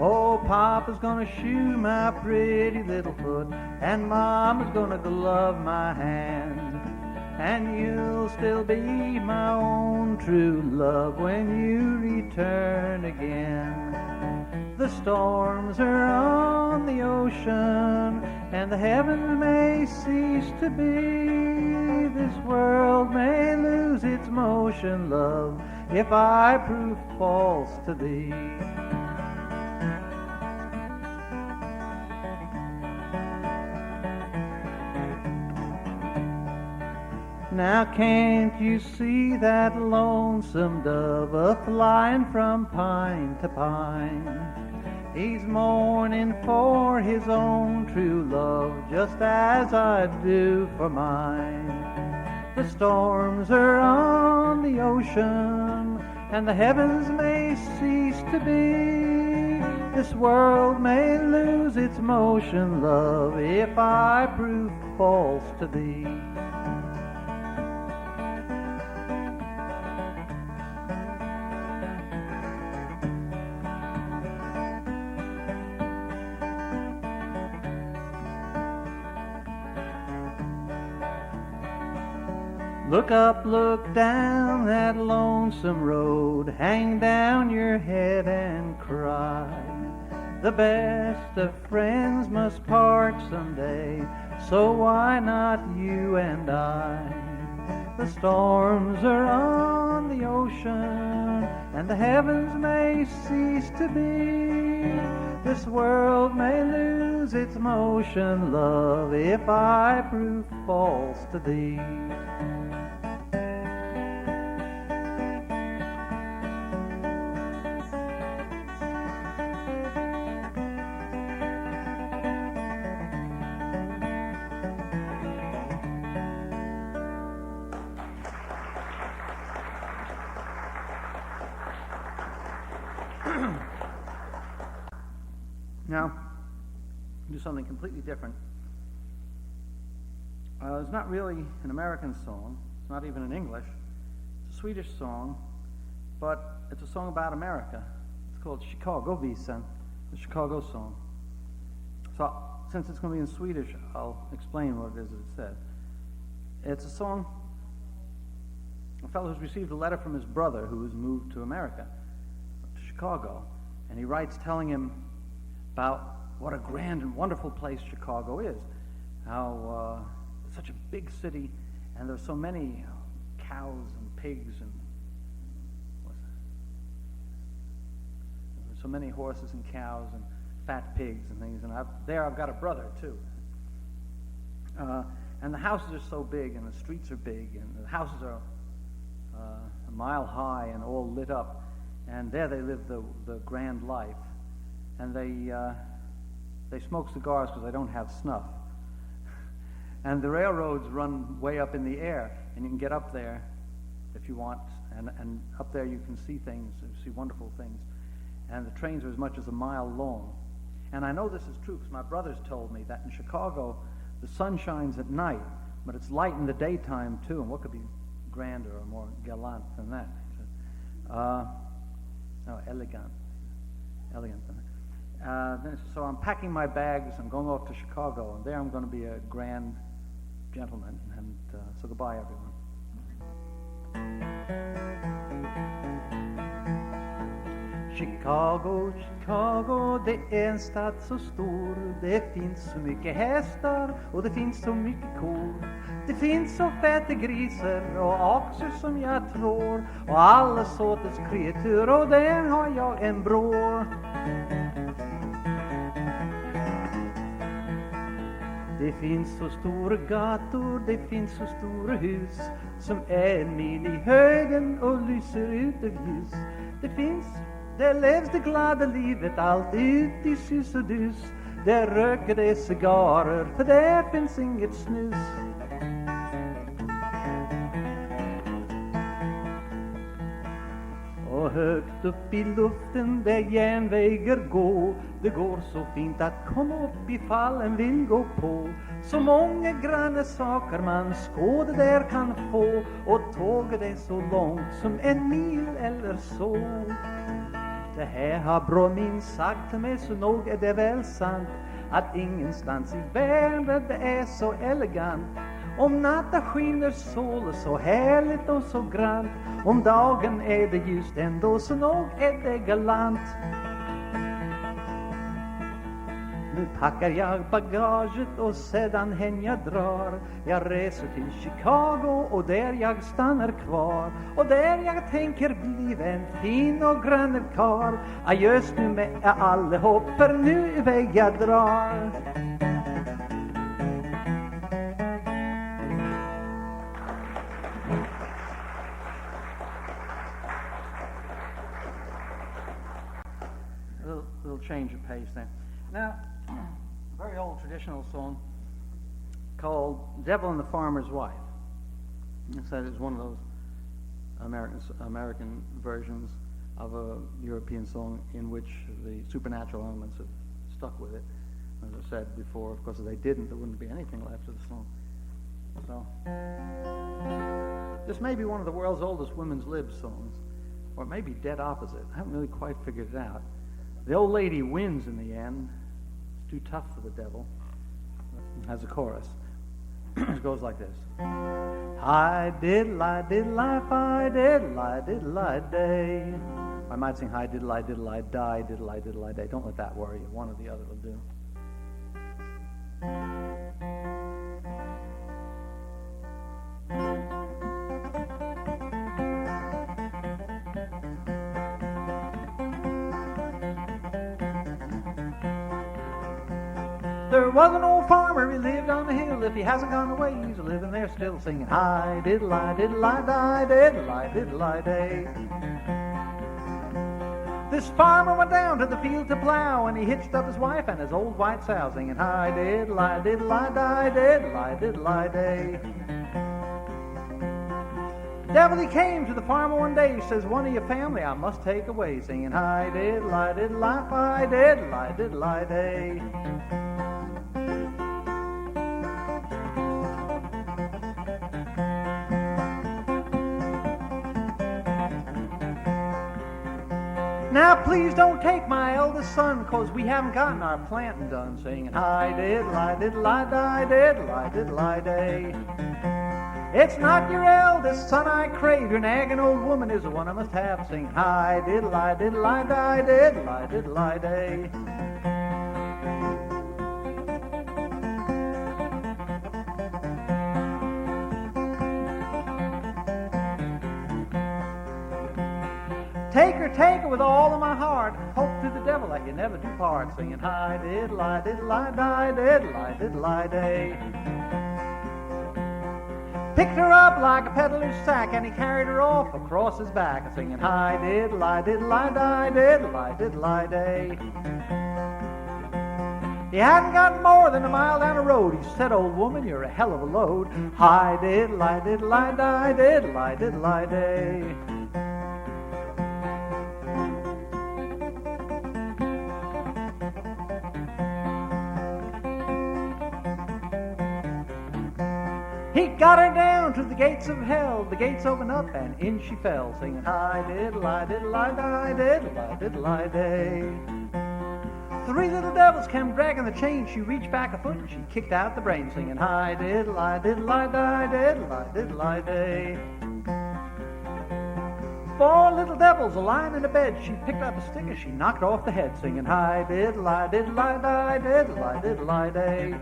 A: Oh, Papa's gonna shoe my pretty little foot, and Mama's gonna glove my hand. And you'll still be my own true love when you return again. The storms are on the ocean, and the heavens may cease to be. This world may lose its motion, love, if I prove false to thee. Now can't you see that lonesome dove a-flying from pine to pine? He's mourning for his own true love, just as I do for mine. The storms are on the ocean, and the heavens may cease to be. This world may lose its motion, love, if I prove false to thee. Look up, look down that lonesome road, hang down your head and cry. The best of friends must part someday, so why not you and I? The storms are on the ocean, and the heavens may cease to be. This world may lose its motion, love, if I prove false to thee. Now, do something completely different. It's not really an American song. It's not even in English. It's a Swedish song, but it's a song about America. It's called Chicago-visen, the Chicago song. So, since it's going to be in Swedish, I'll explain what it is that it said. It's a song.
B: a fellow who's received a letter from his brother who has moved to America, to Chicago, and he writes telling him about what a grand and wonderful place Chicago is, how it's such a big city, and there's so many cows and pigs and there's so many horses and cows and fat pigs and things, and I've got a brother too. And the houses are so big, and the streets are big, and the houses are a mile high and all lit up, and there they live the grand life. And they smoke cigars because they don't have snuff. And the railroads run way up in the air, and you can get up there if you want, and up there you can see things, see wonderful things. And the trains are as much as a mile long. And I know this is true because my brothers told me that in Chicago, the sun shines at night, but it's light in the daytime too. And what could be grander or more gallant than that? Elegant. So I'm packing my bags. I'm going off to Chicago, and there I'm going to be a grand gentleman. And so goodbye, everyone.
A: Chicago, Chicago, det är en stad så stor. Det finns så mycket hästar och det finns så mycket kor. Det finns så feta grisar och oxar som jag tror, och alla sorters kreatur, och där har jag en bror. Det finns så stora gator, det finns så stora hus som är en mil i höjden och lyser ut av ljus. Där levs det glada livet allt ut i sus och dus. Där röker det cigarrer, för där finns inget snus. Och högt upp i luften där järnvägar går, det går så fint att komma upp ifall en vill gå på. Så många granna saker man skåda där kan få, och tåget är så långt som en mil eller så. Det här har bror min sagt till mig, så nog är det väl sant, att ingenstans i världen det är så elegant. Om natten skiner solen så härligt och så grant, om dagen är det just ändå, så nog är det galant. Nu packar jag bagaget och sedan hen jag drar. Jag reser till Chicago och där jag stannar kvar, och där jag tänker bli en fin och grann karl. Adjös nu med allihop, för nu iväg jag drar.
B: A little change of pace there. Now, a very old traditional song called Devil and the Farmer's Wife. That is one of those American versions of a European song in which the supernatural elements have stuck with it. As I said before, of course, if they didn't, there wouldn't be anything left of the song. So, this may be one of the world's oldest women's lib songs, or it may be dead opposite. I haven't really quite figured it out. The old lady wins in the end. It's too tough for the devil. It has a chorus. It goes like this. Hi diddle-I, diddle-I, fi diddle-I, diddle-I day. I might sing hi diddle-I, diddle-I, die, diddle-I, diddle-I day. Don't let that worry you. One or the other will do. There was an old farmer, he lived on the hill. If he hasn't gone away, he's living there still, singing hi diddle-I, diddle-I, die, diddle-I, diddle-I day. This farmer went down to the field to plow, and he hitched up his wife and his old white sow, singing hi diddle-I, diddle-I, die, diddle-I, diddle-I day. Devil, he came to the farmer one day, says, one of your family I must take away, singing hi diddle-I, diddle-I, fi diddle-I, diddle-I day. Now please don't take my eldest son, 'cause we haven't gotten our planting done, singing hi diddle-I, diddle-I, die, diddle-I, diddle-I day.
A: It's not your eldest son I crave, your nagging old woman is the one I must have, singing hi diddle-I, diddle-I, die, diddle-I, diddle-I, day. Take her with all of my heart. Hope to the devil that you never do part. Singing hi diddle-I, diddle-I, die, diddle-I, diddle-I, day. Picked her up like a peddler's sack, and he carried her off across his back, singing hi diddle-I, diddle-I, die, diddle-I, diddle-I, day. He hadn't gotten more than a mile down the road. He said, old woman, you're a hell of a load. Hi diddle-I, diddle-I, die, diddle-I, diddle-I, day. He got her down to the gates of hell. The gates opened up and in she fell, singing hi diddle-I, diddle-I, die, diddle-I, diddle-I, day. 3 little devils came dragging the chain. She reached back a foot and she kicked out the brain, singing hi diddle-I, diddle-I, die, diddle-I, diddle-I, day. 4 little devils lying in a bed. She picked up a stick and she knocked off the head, singing hi diddle-I, diddle-I, die, diddle-I, diddle-I, day.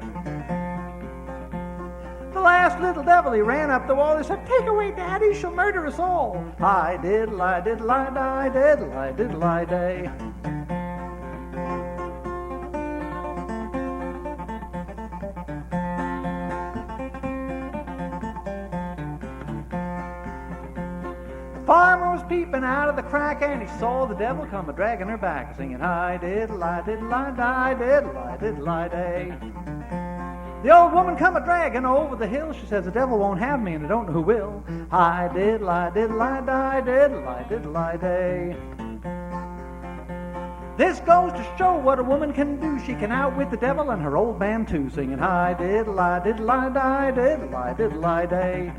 A: The last little devil, he ran up the wall. He said, take away Daddy, she'll murder us all. Hi diddle-I, diddle-I, die, diddle-I, diddle-I, day. The farmer was peeping out of the crack, and he saw the devil come a-dragging her back, singing hi diddle-I, diddle-I, die, diddle-I, diddle-I, day. The old woman come a-dragging over the hill. She says, the devil won't have me, and I don't know who will. Hi diddle-I, diddle-I, die, diddle-I, diddle-I, day. This goes to show what a woman can do. She can outwit the devil and her old man too, singing hi diddle-I, diddle-I, die, diddle-I, diddle-I, day.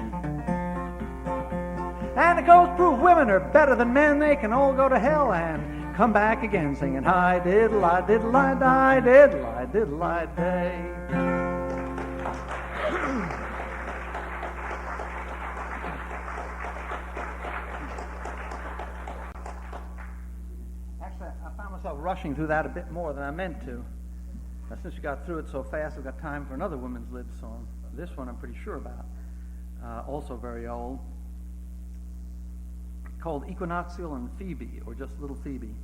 A: And it goes to prove women are better than men. They can all go to hell and come back again, singing hi diddle-I, diddle-I, die, diddle-I, diddle-I, day. Actually, I found myself rushing through that a bit more than I meant to. Since you got through it so fast, I've got time for another women's lid song. This one I'm pretty sure about. Also very old. Called Equinoxial and Phoebe, or just Little Phoebe.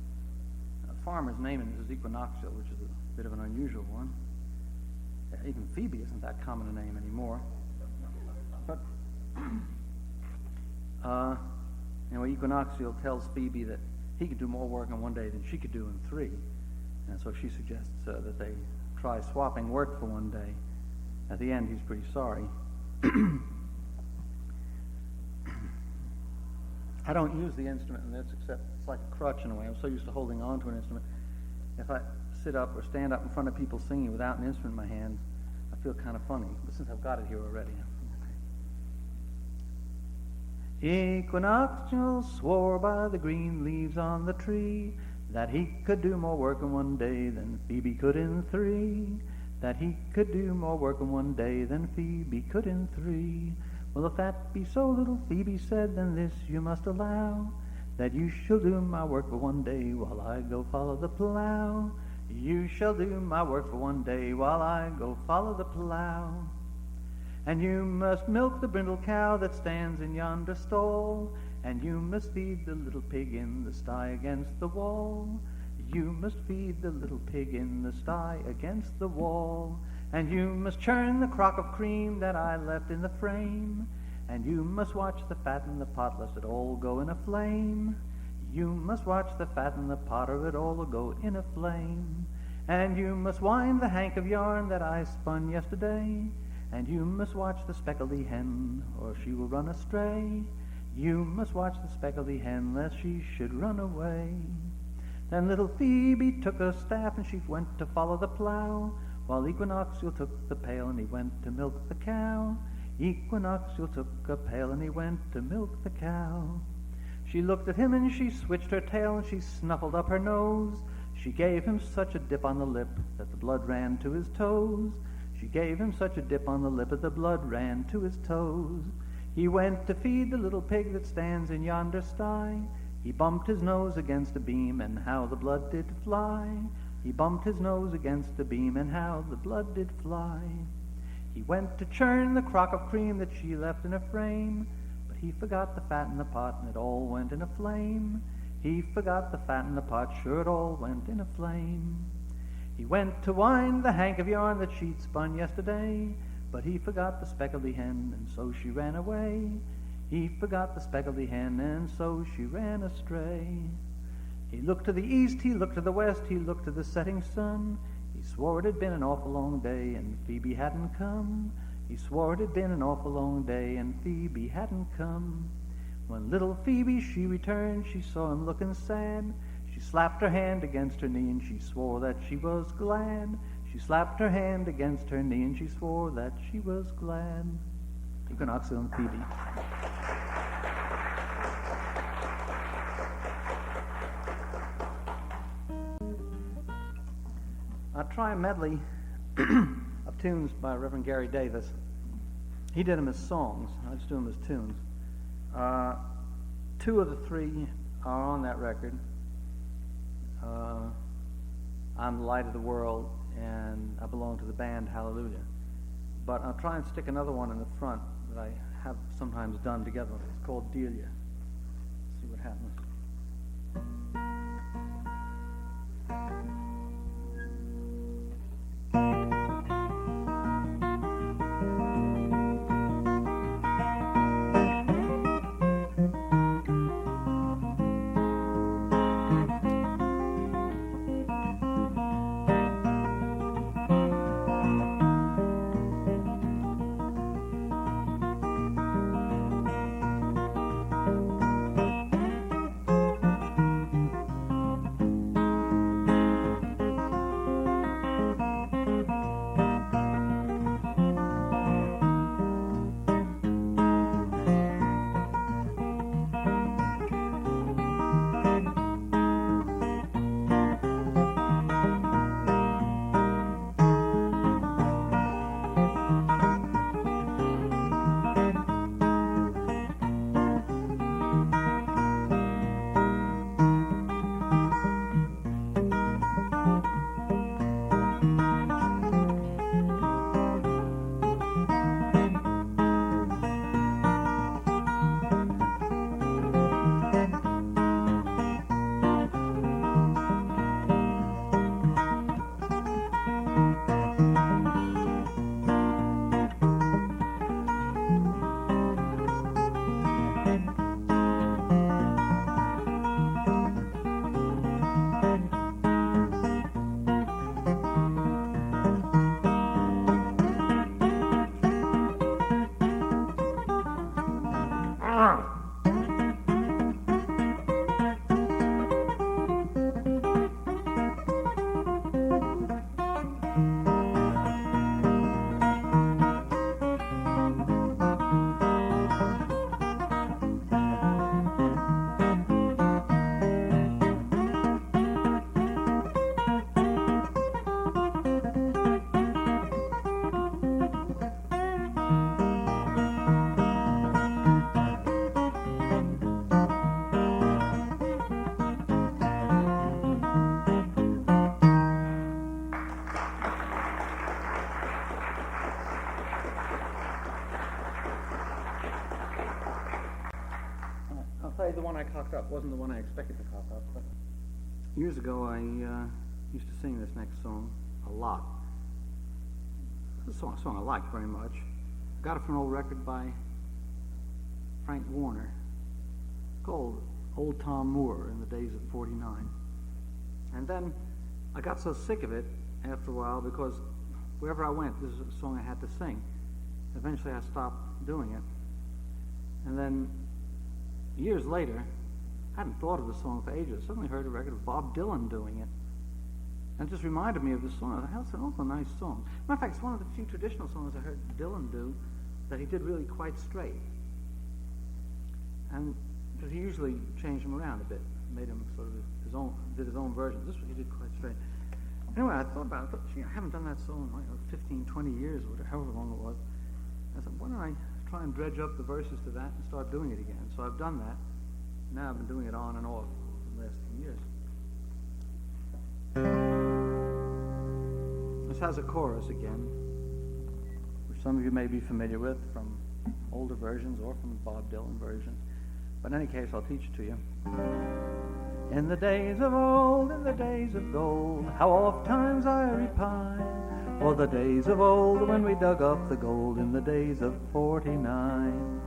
A: The farmer's name is Equinoxial, which is a bit of an unusual one. Even Phoebe isn't that common a name anymore. But anyway, Equinoxial tells Phoebe that he could do more work in one day than she could do in 3. And so she suggests that they try swapping work for one day. At the end, he's pretty sorry. I don't use the instrument in this, except it's like a crutch in a way. I'm so used to holding on to an instrument. If I sit up or stand up in front of people singing without an instrument in my hands, I feel kind of funny. But since I've got it here already. Okay. Equinoxial swore by the green leaves on the tree that he could do more work in one day than Phoebe could in 3. That he could do more work in one day than Phoebe could in 3. Well, if that be so, little Phoebe said, then this you must allow, that you shall do my work for one day while I go follow the plow. You shall do my work for one day while I go follow the plow. And you must milk the brindle cow that stands in yonder stall, and you must feed the little pig in the sty against the wall. You must feed the little pig in the sty against the wall. And you must churn the crock of cream that I left in the frame. And you must watch the fat in the pot, lest it all go in a flame. You must watch the fat in the pot, or it all will go in a flame. And you must wind the hank of yarn that I spun yesterday. And you must watch the speckledy hen, or she will run astray. You must watch the speckledy hen, lest she should run away. Then little Phoebe took a staff, and she went to follow the plow, while Equinoxial took the pail, and he went to milk the cow. Equinoxial took a pail, and he went to milk the cow. She looked at him, and she switched her tail, and she snuffled up her nose. She gave him such a dip on the lip that the blood ran to his toes. She gave him such a dip on the lip that the blood ran to his toes. He went to feed the little pig that stands in yonder sty. He bumped his nose against a beam, and how the blood did fly. He bumped his nose against the beam, and how the blood did fly. He went to churn the crock of cream that she left in a frame, but he forgot the fat in the pot, and it all went in a flame. He forgot the fat in the pot, sure it all went in a flame. He went to wind the hank of yarn that she'd spun yesterday, but he forgot the speckledy hen, and so she ran away. He forgot the speckledy hen, and so she ran astray. He looked to the east, he looked to the west, he looked to the setting sun. He swore it had been an awful long day, and Phoebe hadn't come. He swore it had been an awful long day, and Phoebe hadn't come. When little Phoebe, she returned, she saw him looking sad. She slapped her hand against her knee, and she swore that she was glad. She slapped her hand against her knee, and she swore that she was glad. Equinoxil and Phoebe. I'll try a medley of tunes by Reverend Gary Davis. He did them as songs. I just do them as tunes. Two of the three are on that record. I'm the Light of the World, and I belong to the band Hallelujah. But I'll try and stick another one in the front that I have sometimes done together. It's called Delia. Let's see what happens. The one I cocked up wasn't the one I expected to cock up. But years ago, I used to sing this next song a lot. It's a song I liked very much. I got it from an old record by Frank Warner called Old Tom Moore in the days of '49. And then I got so sick of it after a while because wherever I went, this is a song I had to sing. Eventually, I stopped doing it. And then years later, I hadn't thought of the song for ages. I suddenly heard a record of Bob Dylan doing it. And it just reminded me of the song. I thought, that's an awful nice song. Matter of fact, it's one of the few traditional songs I heard Dylan do that he did really quite straight. And because he usually changed them around a bit, made him sort of did his own version. This one he did quite straight. Anyway, I thought gee, I haven't done that song in like 15, 20 years, or however long it was. I said, why don't I
B: try and dredge up the verses to that and start doing it again. So I've done that. Now I've been doing it on and off for the last few years. This has a chorus again, which some of you may be familiar with from older versions or from the Bob Dylan version. But in any case, I'll teach it to you. In the days of old, in the days of gold, how oft times I repine for the days of old when we dug up the gold in the days of 49.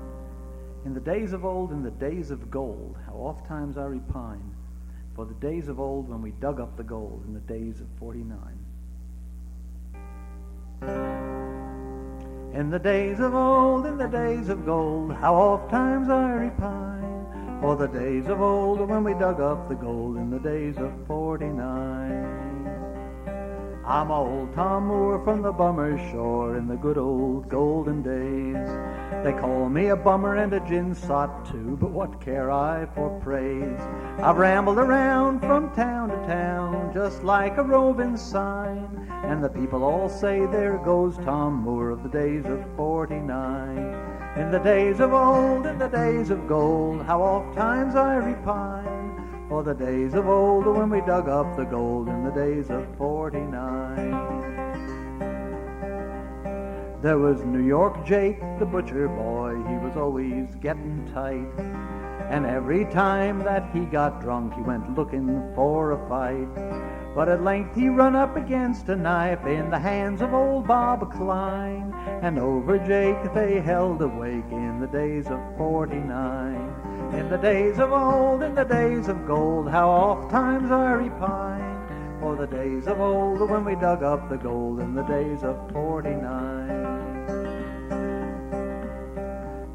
B: In the days of old, in the days of gold, how oft times I repine for the days of old when we dug up the gold in the days of 49. In the days of old, in the days of gold, how oft times I repine for the days of old when we dug up the gold in the days of 49. I'm old Tom Moore from the bummer's shore in the good old golden days. They call me a bummer and a gin sot too, but what care I for praise? I've rambled around from town to town just like a roving sign, and the people all say there goes Tom Moore of the days of 49. In the days of old, in the days of gold, how oft times I repine for the days of old when we dug up the gold in the days of 49. There was New York Jake, the butcher boy, he was always getting tight, and every time that he got drunk he went looking for a fight. But at length he run up against a knife in the hands of old Bob Klein, and over Jake they held a wake in the days of 49. In the days of old, in the days of gold, how oft times I repine for the days of old when we dug up the gold in the days of 49.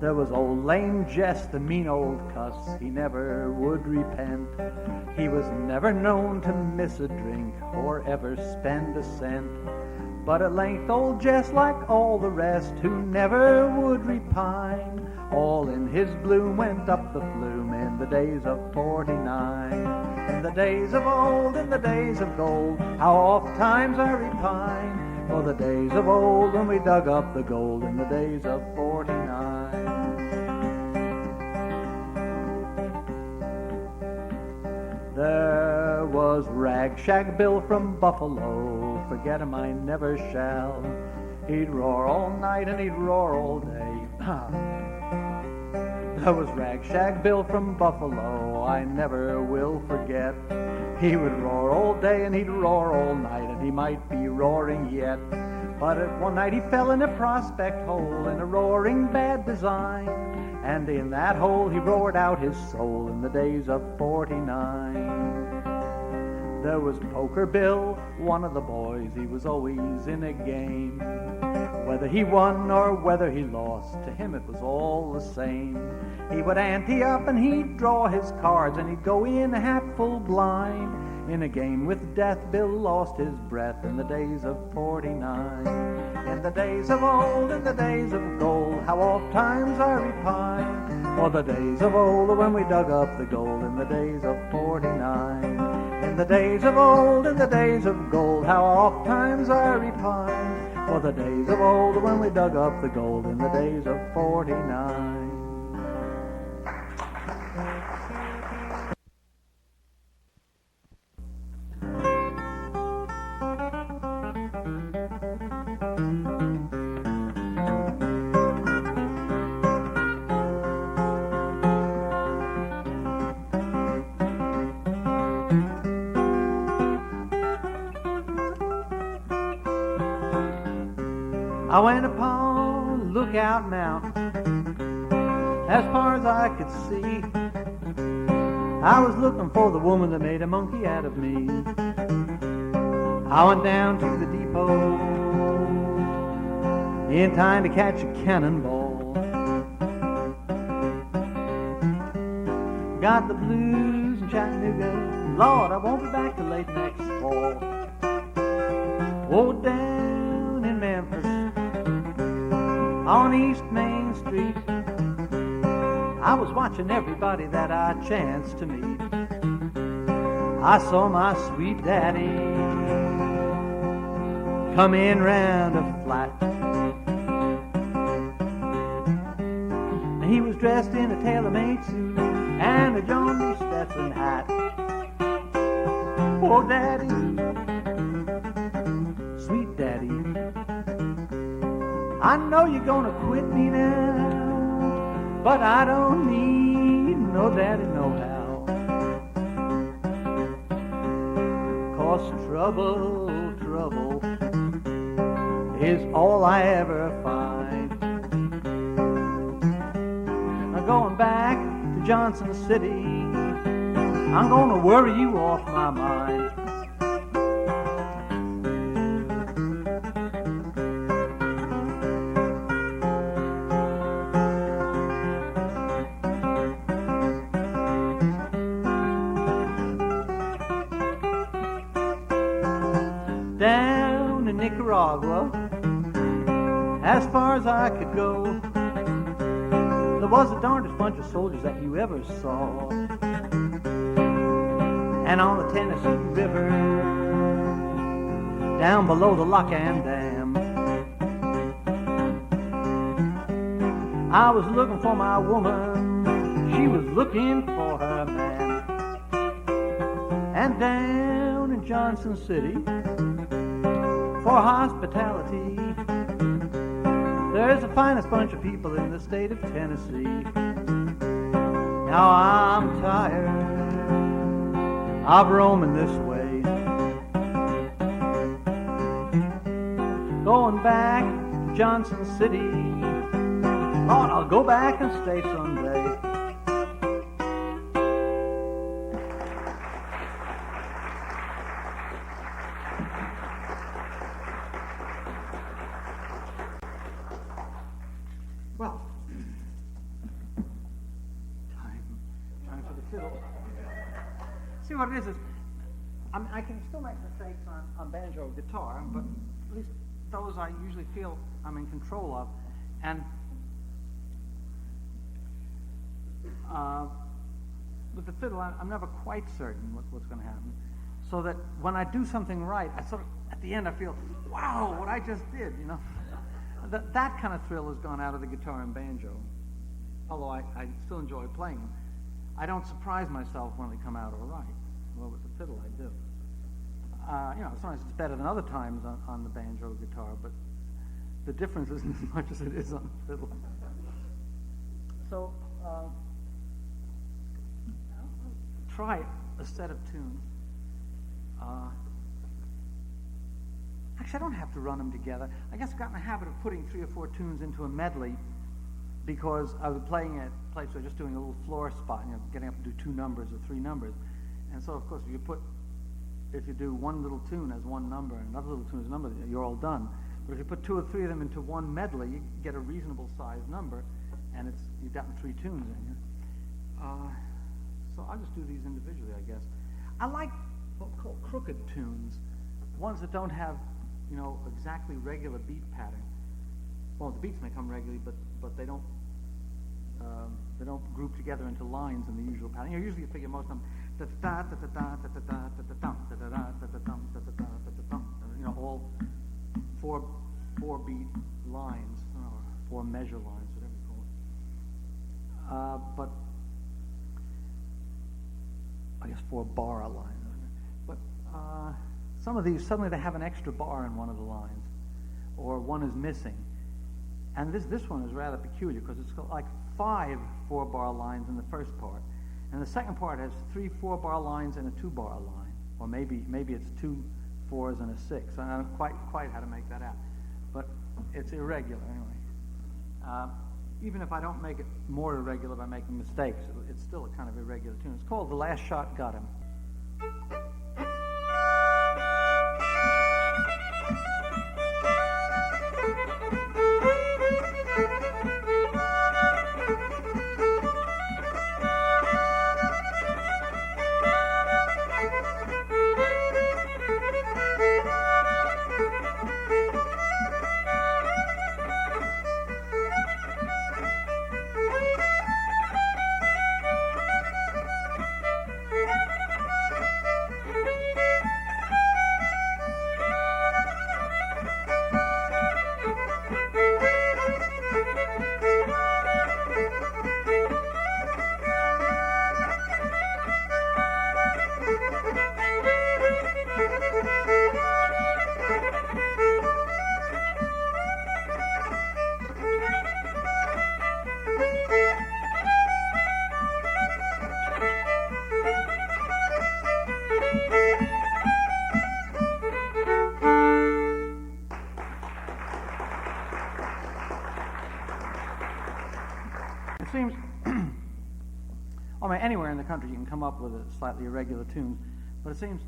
B: There was old lame Jess, the mean old cuss, he never would repent. He was never known to miss a drink or ever spend a cent. But at length old Jess, like all the rest who never would repine, all in his bloom went up the flume in the days of 49. In the days of old, in the days of gold, how oft times I repine for the days of old when we dug up the gold in the days of 49. There was Rag Shag Bill from Buffalo, forget him I never shall. He'd roar all night and he'd roar all day. There was Rag Shag Bill from Buffalo, I never will forget. He would roar all day and he'd roar all night, and he might be roaring yet. But one night he fell in a prospect hole in a roaring bad design, and in that hole he roared out his soul in the days of 49. There was Poker Bill, one of the boys, he was always in a game. Whether he won or whether he lost, to him it was all the same. He would ante up and he'd draw his cards, and he'd go in half full blind. In a game with death, Bill lost his breath in the days of 49. In the days of old, in the days of gold, how oft times I repine for the days of old when we dug up the gold in the days of 49. In the days of old, in the days of gold, how oft times I repine for the days of old when we dug up the gold in the days of 49. I went upon Lookout Mountain as far as I could see. I was looking for the woman that made a monkey out of me. I went down to the depot in time to catch a cannonball. Got the blues in Chattanooga, Lord, I won't be back till late next fall. Oh, down in Memphis on East Main Street, I was watching everybody that I chanced to meet. I saw my sweet daddy come in round a flat.
A: And he was dressed in a tailor-made suit and a John B. Stetson hat. Oh, Daddy, sweet Daddy, I know you're gonna quit me now, but I don't need no daddy no how. 'Cause trouble is all I ever find. Now going back to Johnson City, I'm gonna worry you off my mind. Down in Nicaragua, as far as I could go, there was the darndest bunch of soldiers that you ever saw. And on the Tennessee River, down below the Lock and Dam, I was looking for my woman, she was looking for her man. And down in Johnson City, for hospitality, there's the finest bunch of people in the state of Tennessee. Now I'm tired of roaming this way, going back to Johnson City. Lord, I'll go back and stay someday. Well, time for the fiddle. See what it is I can still make mistakes on banjo or guitar, but at least those I usually feel I'm in control of. And with the fiddle, I'm never quite certain what's going to happen. So that when I do something right, I sort of, at the end, I feel, wow, what I just did, you know. That kind of thrill has gone out of the guitar and banjo, although I still enjoy playing them. I don't surprise myself when they come out all right. Well, with the fiddle, I do. Sometimes it's better than other times on the banjo or guitar, but the difference isn't as much as it is on the fiddle. So, I'll try a set of tunes. Actually, I don't have to run them together. I guess I got in the habit of putting 3 or 4 tunes into a medley because I was playing at a place where just doing a little floor spot, getting up to do 2 numbers or 3 numbers. And so, of course, if you do one little tune as one number and another little tune as a number, you're all done. But if you put 2 or 3 of them into one medley, you get a reasonable sized number, and you've gotten 3 tunes in here. So I'll just do these individually, I guess. I like what we call crooked tunes, ones that don't have, exactly regular beat pattern. Well, the beats may come regularly, but they don't group together into lines in the usual pattern. Usually you figure most of them, all 4 beat lines, or 4 measure lines, whatever you call it. But I guess 4 bar lines. But some of these, suddenly they have an extra bar in one of the lines, or one is missing. And this one is rather peculiar because it's got like 5 4-bar lines in the first part, and the second part has 3 4-bar lines and a 2-bar line, or maybe it's 2 4s and a 6. I don't quite how to make that out, but it's irregular anyway. Even if I don't make it more irregular by making mistakes, it's still a kind of irregular tune. It's called "The Last Shot Got Him."
B: It seems, I mean, anywhere in the country you can come up with a slightly irregular tunes, but it seems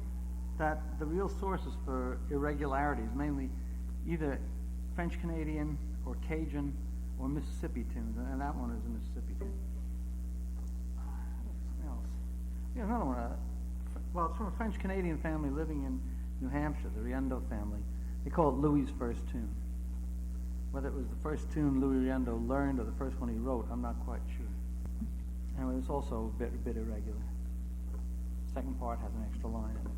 B: that the real sources for irregularities, mainly either French Canadian or Cajun or Mississippi tunes, and that one is a Mississippi tune. Something else. Yeah, another one. Well, it's from a French Canadian family living in New Hampshire, the Riendo family. They call it Louis's first tune. Whether it was the first tune Louis Riendo learned or the first one he wrote, I'm not quite sure. Anyway, it's also a bit irregular. Second part has an extra line in it.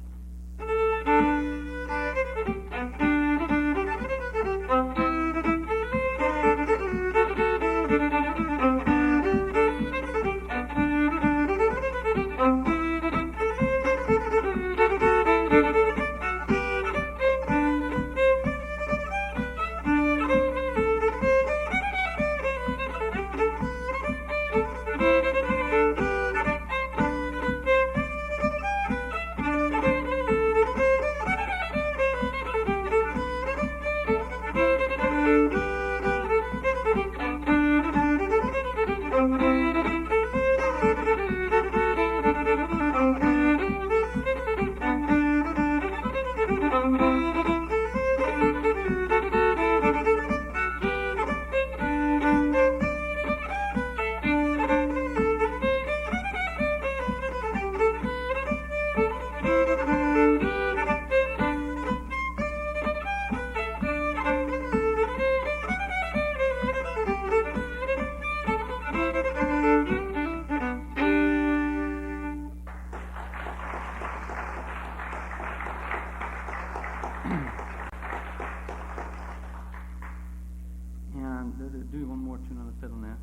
B: Do one more tune on the fiddle now.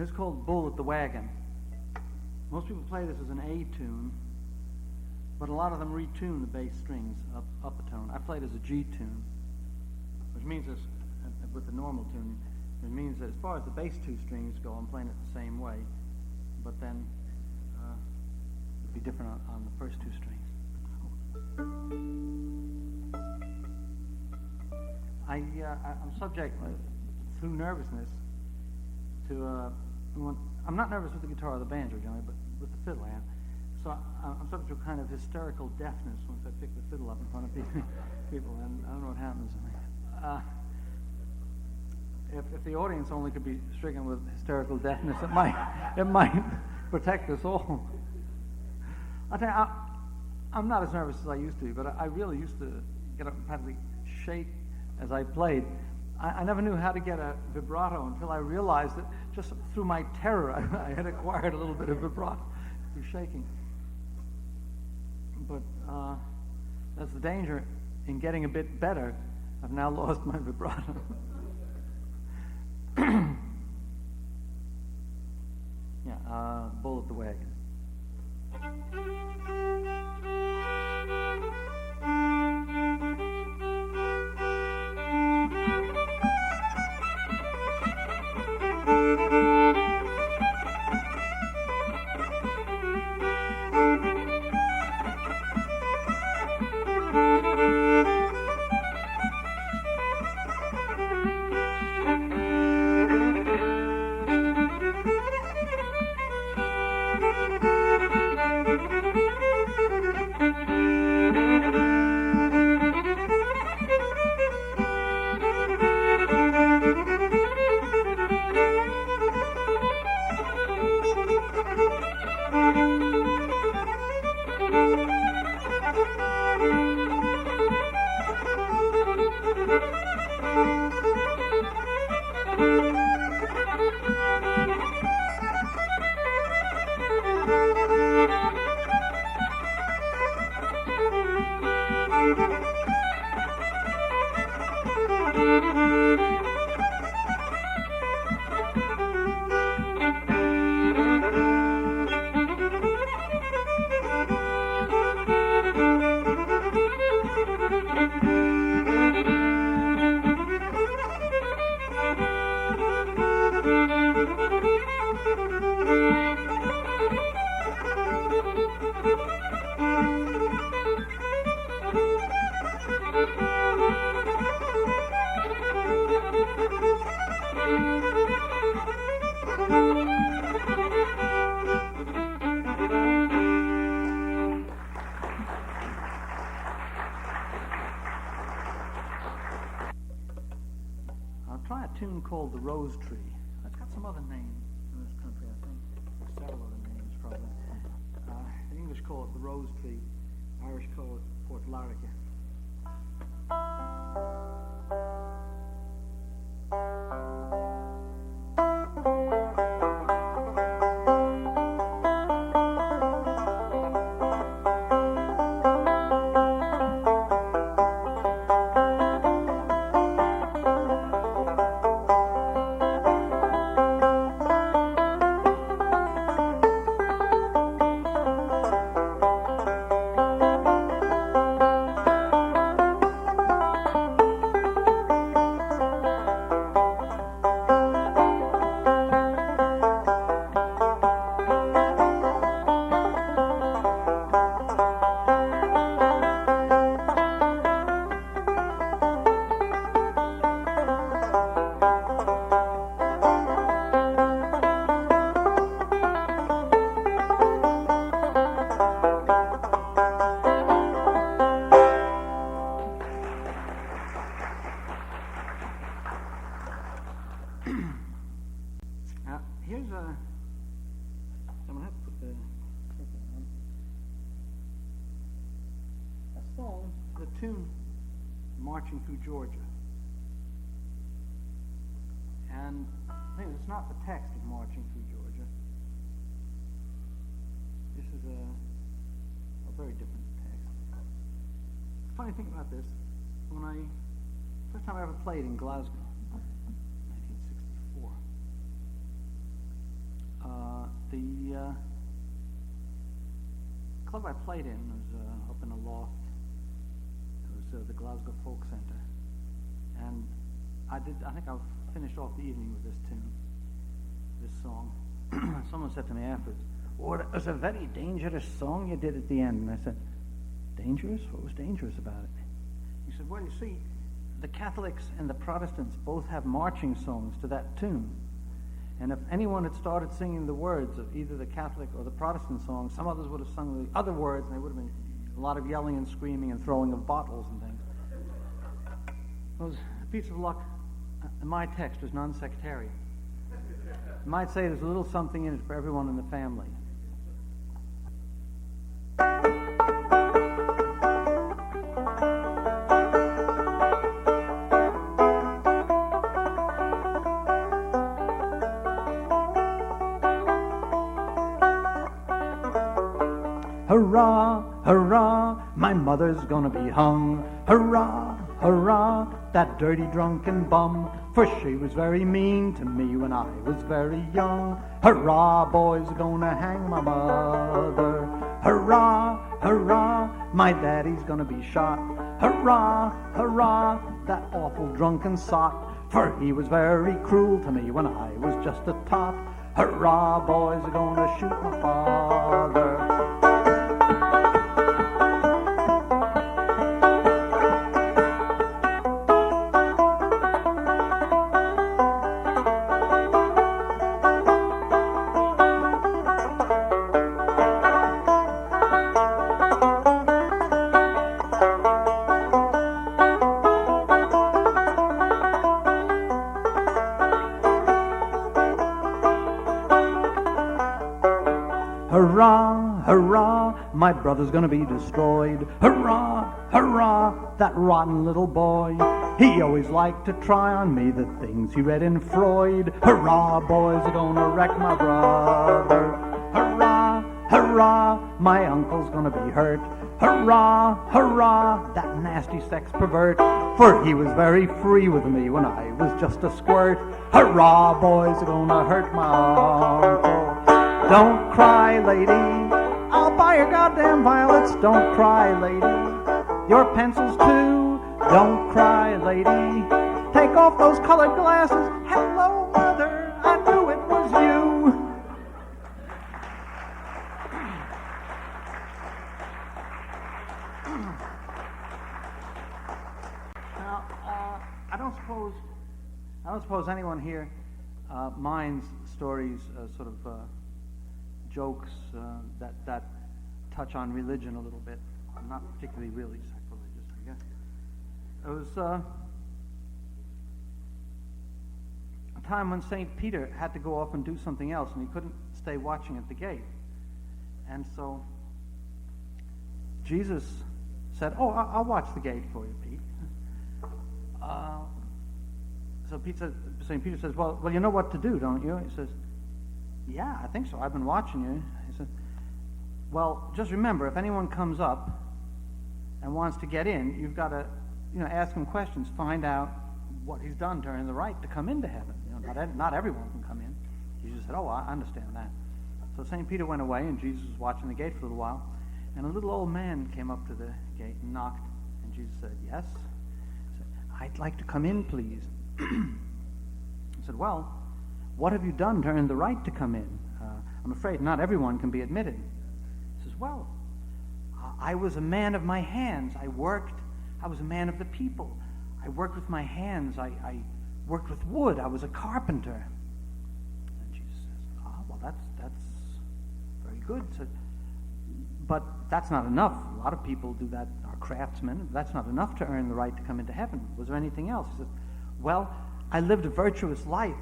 B: It's called Bull at the Wagon. Most people play this as an A tune, but a lot of them retune the bass strings up a tone. I play it as a G tune, which means this, with the normal tuning, it means that as far as the bass two strings go, I'm playing it the same way, but then it'd be different on the first two strings. I'm subject through nervousness to I'm not nervous with the guitar or the banjo generally, but with the fiddle I am. So I'm subject to a kind of hysterical deafness once I pick the fiddle up in front of people, and I don't know what happens. If the audience only could be stricken with hysterical deafness, it might protect us all. I tell you, I'm not as nervous as I used to be, but I really used to get up and practically shake as I played. I never knew how to get a vibrato until I realized that just through my terror I had acquired a little bit of vibrato through shaking. But that's the danger in getting a bit better. I've now lost my vibrato. Yeah, Bull at the Wagon. rose tree. It's got some other names in this country, I think. Several other names, probably. The English call it the rose tree. Irish call it Port Larrica. Here's a... I'm going to have to put the... A song, the tune, Marching Through Georgia. And I think it's not the text of Marching Through Georgia. This is a very different text. The funny thing about this, first time I ever played in Glasgow, 1964, the club I played in was up in a loft. It was the Glasgow Folk Centre, and I think I finished off the evening with this tune, this song. Someone said to me afterwards, "Oh, it was a very dangerous song you did at the end." And I said, "Dangerous? What was dangerous about it?" He said, "Well, you see, the Catholics and the Protestants both have marching songs to that tune. And if anyone had started singing the words of either the Catholic or the Protestant song, some others would have sung the other words, and there would have been a lot of yelling and screaming and throwing of bottles and things." It was a piece of luck. My text was non-sectarian. You might say there's a little something in it for everyone in the family. Hurrah, hurrah, my mother's gonna be hung. Hurrah, hurrah, that dirty drunken bum. For she was very mean to me when I was very young. Hurrah, boys are gonna hang my mother. Hurrah, hurrah, my daddy's gonna be shot. Hurrah, hurrah, that awful drunken sot. For he was very cruel to me when I was just a tot. Hurrah, boys are gonna shoot my father. Hurrah, hurrah, my brother's gonna be destroyed. Hurrah, hurrah, that rotten little boy. He always liked to try on me the things he read in Freud. Hurrah, boys are gonna wreck my brother. Hurrah, hurrah, my uncle's gonna be hurt. Hurrah, hurrah, that nasty sex pervert. For he was very free with me when I was just a squirt. Hurrah, boys are gonna hurt my uncle. Don't cry, lady, I'll buy your goddamn violets. Don't cry, lady, your pencils too. Don't cry, lady, take off those colored glasses. Hello, mother, I knew it was you. Now, I don't suppose anyone here minds stories, sort of jokes that touch on religion a little bit. Not particularly really sacrilegious, I guess. It was a time when St. Peter had to go off and do something else, and he couldn't stay watching at the gate. And so Jesus said, "Oh, I'll watch the gate for you, Pete." So St. Peter says, well, you know what to do, don't you? He says, "Yeah, I think so. I've been watching you." He says, "Well, just remember, if anyone comes up and wants to get in, you've got to, ask him questions, find out what he's done to earn the right to come into heaven. Not everyone can come in." Jesus said, "Oh, I understand that." So St. Peter went away, and Jesus was watching the gate for a little while, and a little old man came up to the gate and knocked, and Jesus said, "Yes?" He said, "I'd like to come in, please." He said, "Well, what have you done to earn the right to come in? I'm afraid not everyone can be admitted." He says, "Well, I was a man of my hands. I was a man of the people. I worked with my hands. I worked with wood. I was a carpenter." And Jesus says, "Well, that's very good. So, but that's not enough. A lot of people do that, are craftsmen. That's not enough to earn the right to come into heaven. Was there anything else?" He says, "Well, I lived a virtuous life.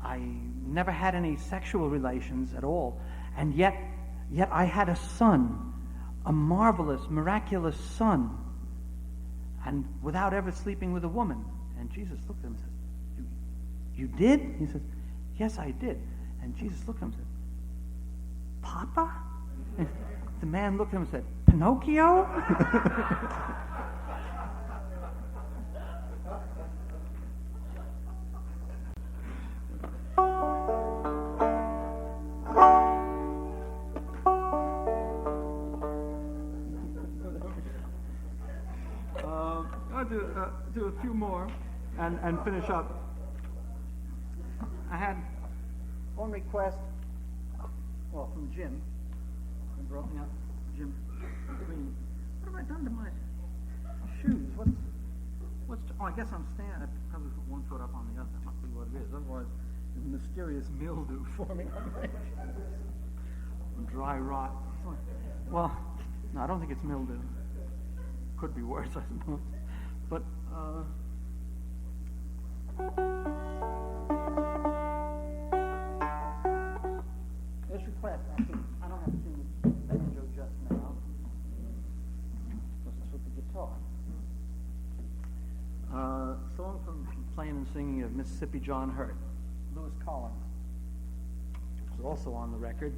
B: I never had any sexual relations at all, and yet I had a son, a marvelous, miraculous son, and without ever sleeping with a woman." And Jesus looked at him and says, You did?" He says, "Yes, I did." And Jesus looked at him and said, "Papa?" And the man looked at him and said, "Pinocchio?" I'll do a few more and finish up. I had one request, from Jim. He brought me up, Jim Green. What have I done to my shoes? I guess I'm standing. I probably put one foot up on the other. That must be what it is. Otherwise, there's a mysterious mildew forming on my shoes. Dry rot. Well, no, I don't think it's mildew. Could be worse, I suppose. But this request, actually, I don't have to sing the banjo just now. This is with the guitar. Song from Playing and Singing of Mississippi John Hurt, Lewis Collins. It's also on the record.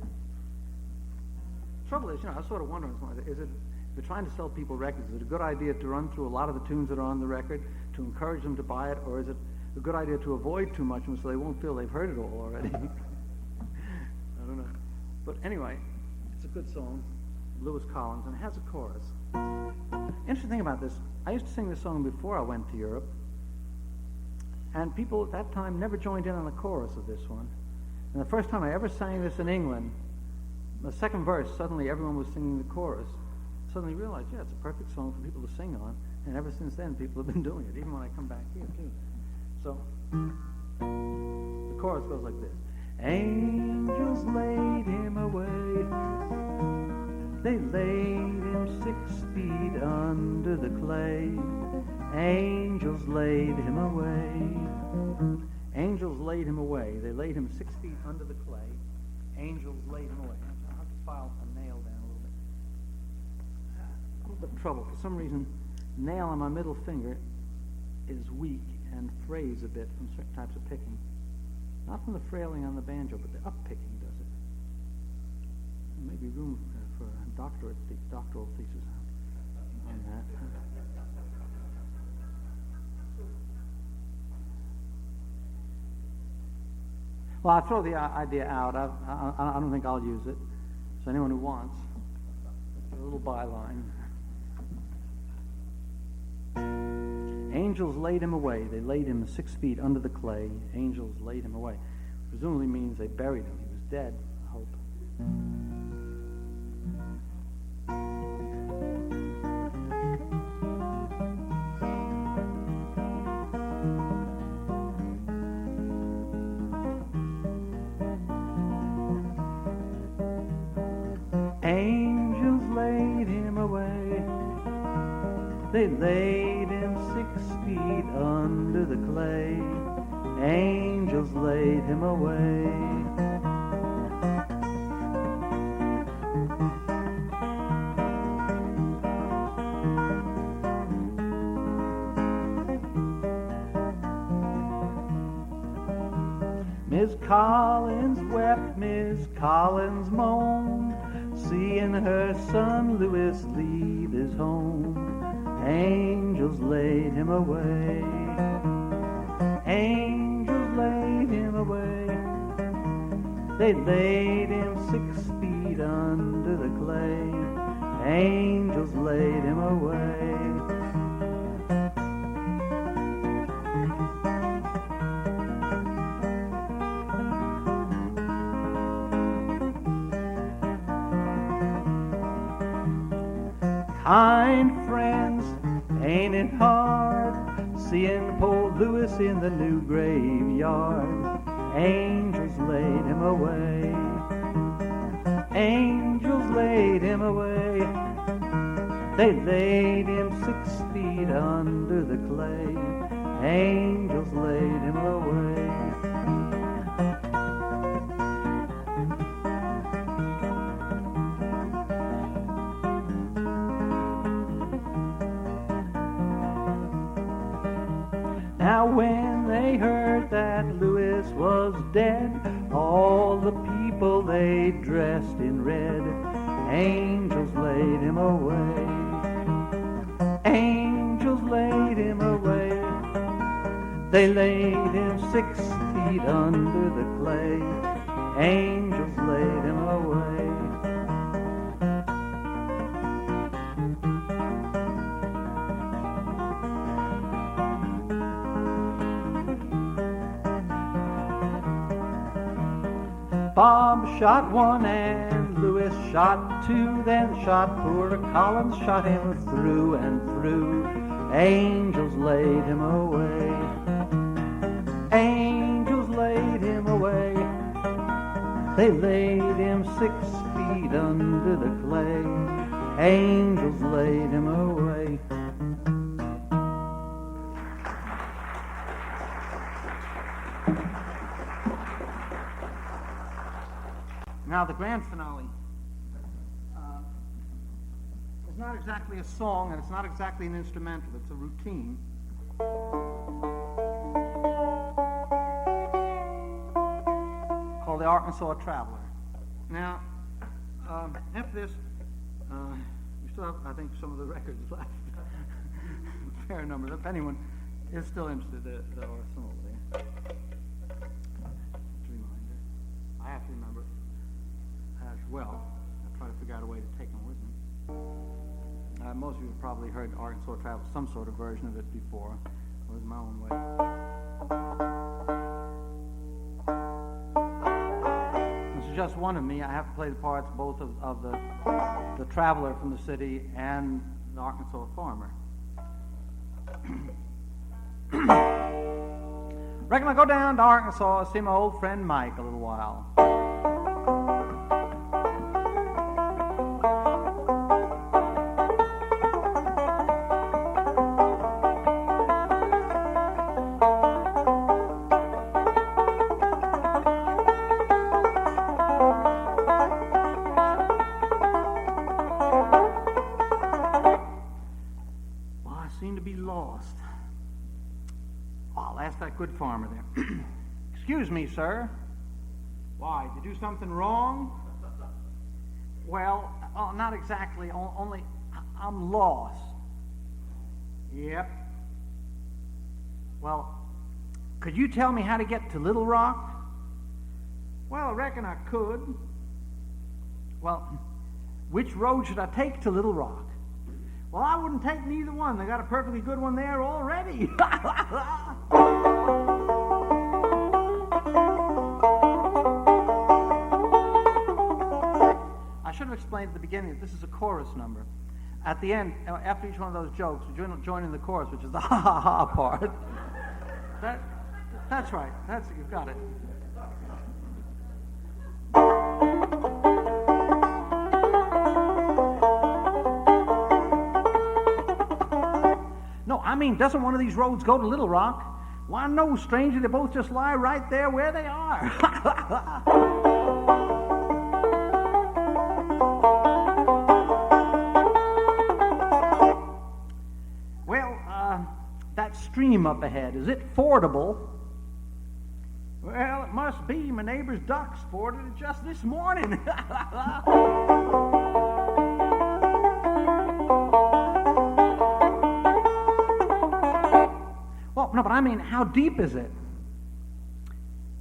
B: Trouble is, I was sort of wondering, is it, if you're trying to sell people records, is it a good idea to run through a lot of the tunes that are on the record to encourage them to buy it, or is it a good idea to avoid too much so they won't feel they've heard it all already? I don't know. But anyway, it's a good song, Lewis Collins, and it has a chorus. Interesting thing about this, I used to sing this song before I went to Europe, and people at that time never joined in on the chorus of this one. And the first time I ever sang this in England, the second verse, suddenly everyone was singing the chorus. Suddenly realized, yeah, it's a perfect song for people to sing on, and ever since then people have been doing it, even when I come back here too. So the chorus goes like this: Angels laid him away, they laid him 6 feet under the clay. Angels laid him away. Angels laid him away. They laid him 6 feet under the clay. Angels laid him away. I'll have to file a nail down a little bit. A little bit of trouble. For some reason, nail on my middle finger is weak and frays a bit from certain types of picking. Not from the frailing on the banjo, but the up-picking does it. There may be room for a doctoral thesis on that. Well, I'll throw the idea out. I don't think I'll use it. So anyone who wants, a little byline. Angels laid him away. They laid him 6 feet under the clay. Angels laid him away. Presumably means they buried him. He was dead, I hope. Angels laid him away. They laid him 6 feet under the clay.
A: angels laid him away. Miss Collins wept, Miss Collins moaned, seeing her son Louis leave his home. Angels laid him away. Angels laid him away. They laid him 6 feet under the clay. Angels laid him away. Kind friends, ain't it hard seeing poor Louis in the new graveyard? Angels laid him away. Angels laid him away. They laid him 6 feet under the clay. Angels laid him away. Now when they heard that Louis was dead, all the people they dressed in red. Angels laid him away. Angels laid him away. They laid him 6 feet under the clay. Angels laid him away. Bob shot 1 and Louis shot 2, then shot poor Collins, shot him through and through. Angels laid him away. Angels laid him away. They laid him 6 feet under the clay. Angels laid him away. Now the grand finale is not exactly a song, and it's not exactly an instrumental. It's a routine. Called the Arkansas Traveler. Now, after this, we still have, I think, some of the records left. A fair number. If anyone is still interested, there are some over there. Just a reminder. I have to remember as well. I'll try to figure out a way to take them with me. Most of you have probably heard Arkansas Travel, some sort of version of it before. It was my own way. This is just one of me. I have to play the parts both of the traveler from the city and the Arkansas farmer. Reckon I'll go down to Arkansas, see my old friend Mike a little while. Good farmer there. Excuse me, sir. Why, did you do something wrong? Well, not exactly, only I'm lost. Yep. Well, could you tell me how to get to Little Rock? Well, I reckon I could. Well, which road should I take to Little Rock? Well, I wouldn't take neither one. They got a perfectly good one there already. I should have explained at the beginning that this is a chorus number. At the end, after each one of those jokes, you join in the chorus, which is the ha-ha-ha part. That's right. You've got it. No, I mean, doesn't one of these roads go to Little Rock?
B: Why, no, stranger, they both just lie right there where they are. Well, that stream up ahead, is it fordable? Well, it must be. My neighbor's ducks forded it just this morning. Well, no, but I mean, how deep is it?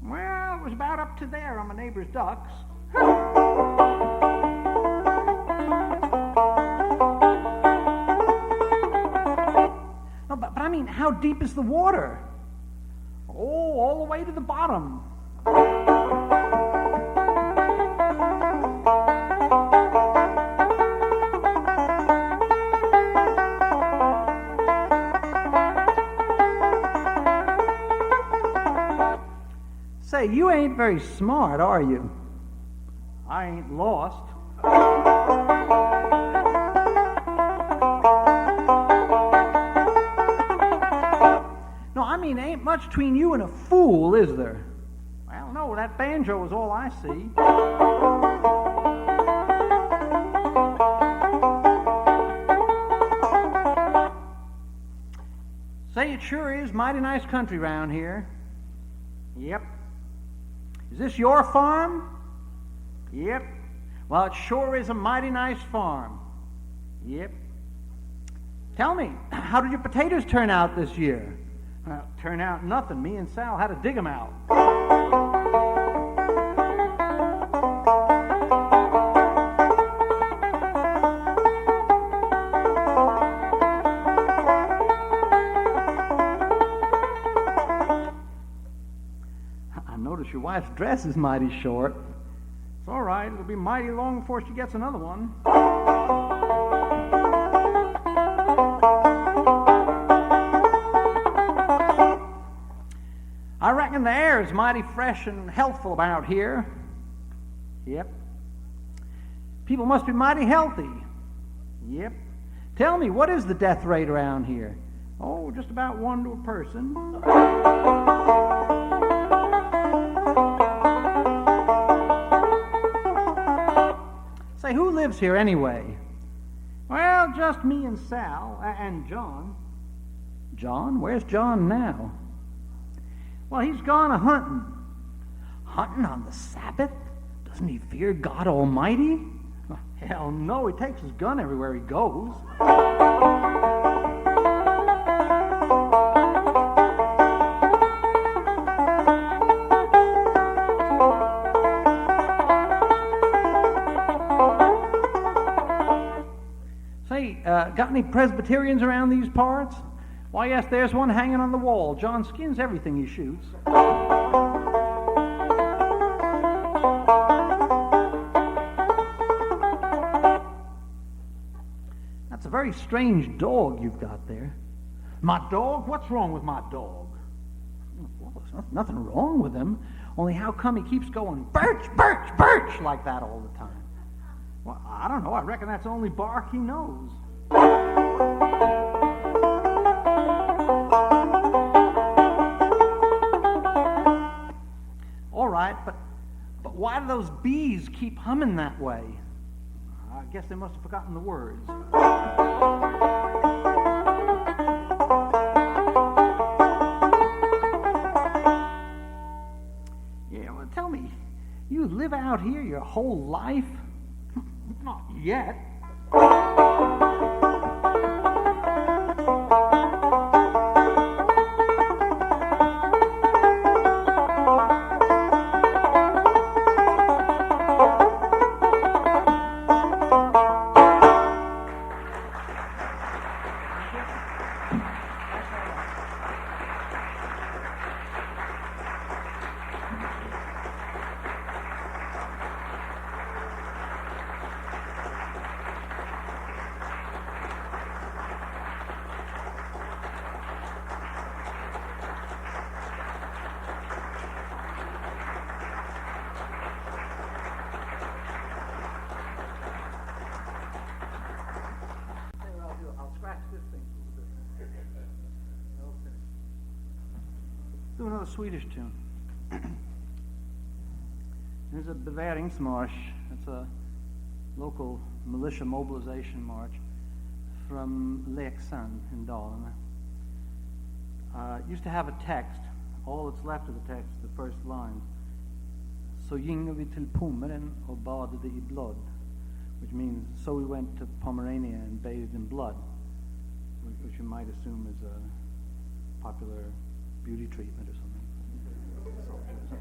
B: Well, it was about up to there on my neighbor's ducks. No, but I mean, how deep is the water? Oh, all the way to the bottom. Say, you ain't very smart, are you? I ain't lost. No, I mean, ain't much between you and a fool, is there? Well, no, that banjo is all I see. Say, it sure is mighty nice country round here. Yep. Is this your farm? Yep. Well, it sure is a mighty nice farm. Yep. Tell me, how did your potatoes turn out this year? Turn out nothing. Me and Sal had to dig them out. I notice your wife's dress is mighty short. It's all right. It'll be mighty long before she gets another one. I reckon the air is mighty fresh and healthful about here. Yep. People must be mighty healthy. Yep. Tell me, what is the death rate around here? Oh, just about 1 to a person. Say, who lives here anyway? Well, just me and Sal, and John. John? Where's John now? Well, he's gone a-hunting. Hunting on the Sabbath? Doesn't he fear God Almighty? Oh, hell no, he takes his gun everywhere he goes. Say, got any Presbyterians around these parts? Why, yes, there's one hanging on the wall. John skins everything he shoots. That's a very strange dog you've got there. My dog? What's wrong with my dog? Well, there's nothing wrong with him. Only how come he keeps going birch, birch, birch like that all the time? Well, I don't know. I reckon that's the only bark he knows. But why do those bees keep humming that way? I guess they must have forgotten the words. Yeah, well, tell me, you live out here your whole life? Not yet. do another Swedish tune. There's a Bevaringsmarsch. It's a local militia mobilization march from Leksand in Dalarna. Used to have a text. All that's left of the text, the first line. Så ginge vi till Pommern och badade i blood, which means, so we went to Pomerania and bathed in blood, which you might assume is a popular beauty treatment or something.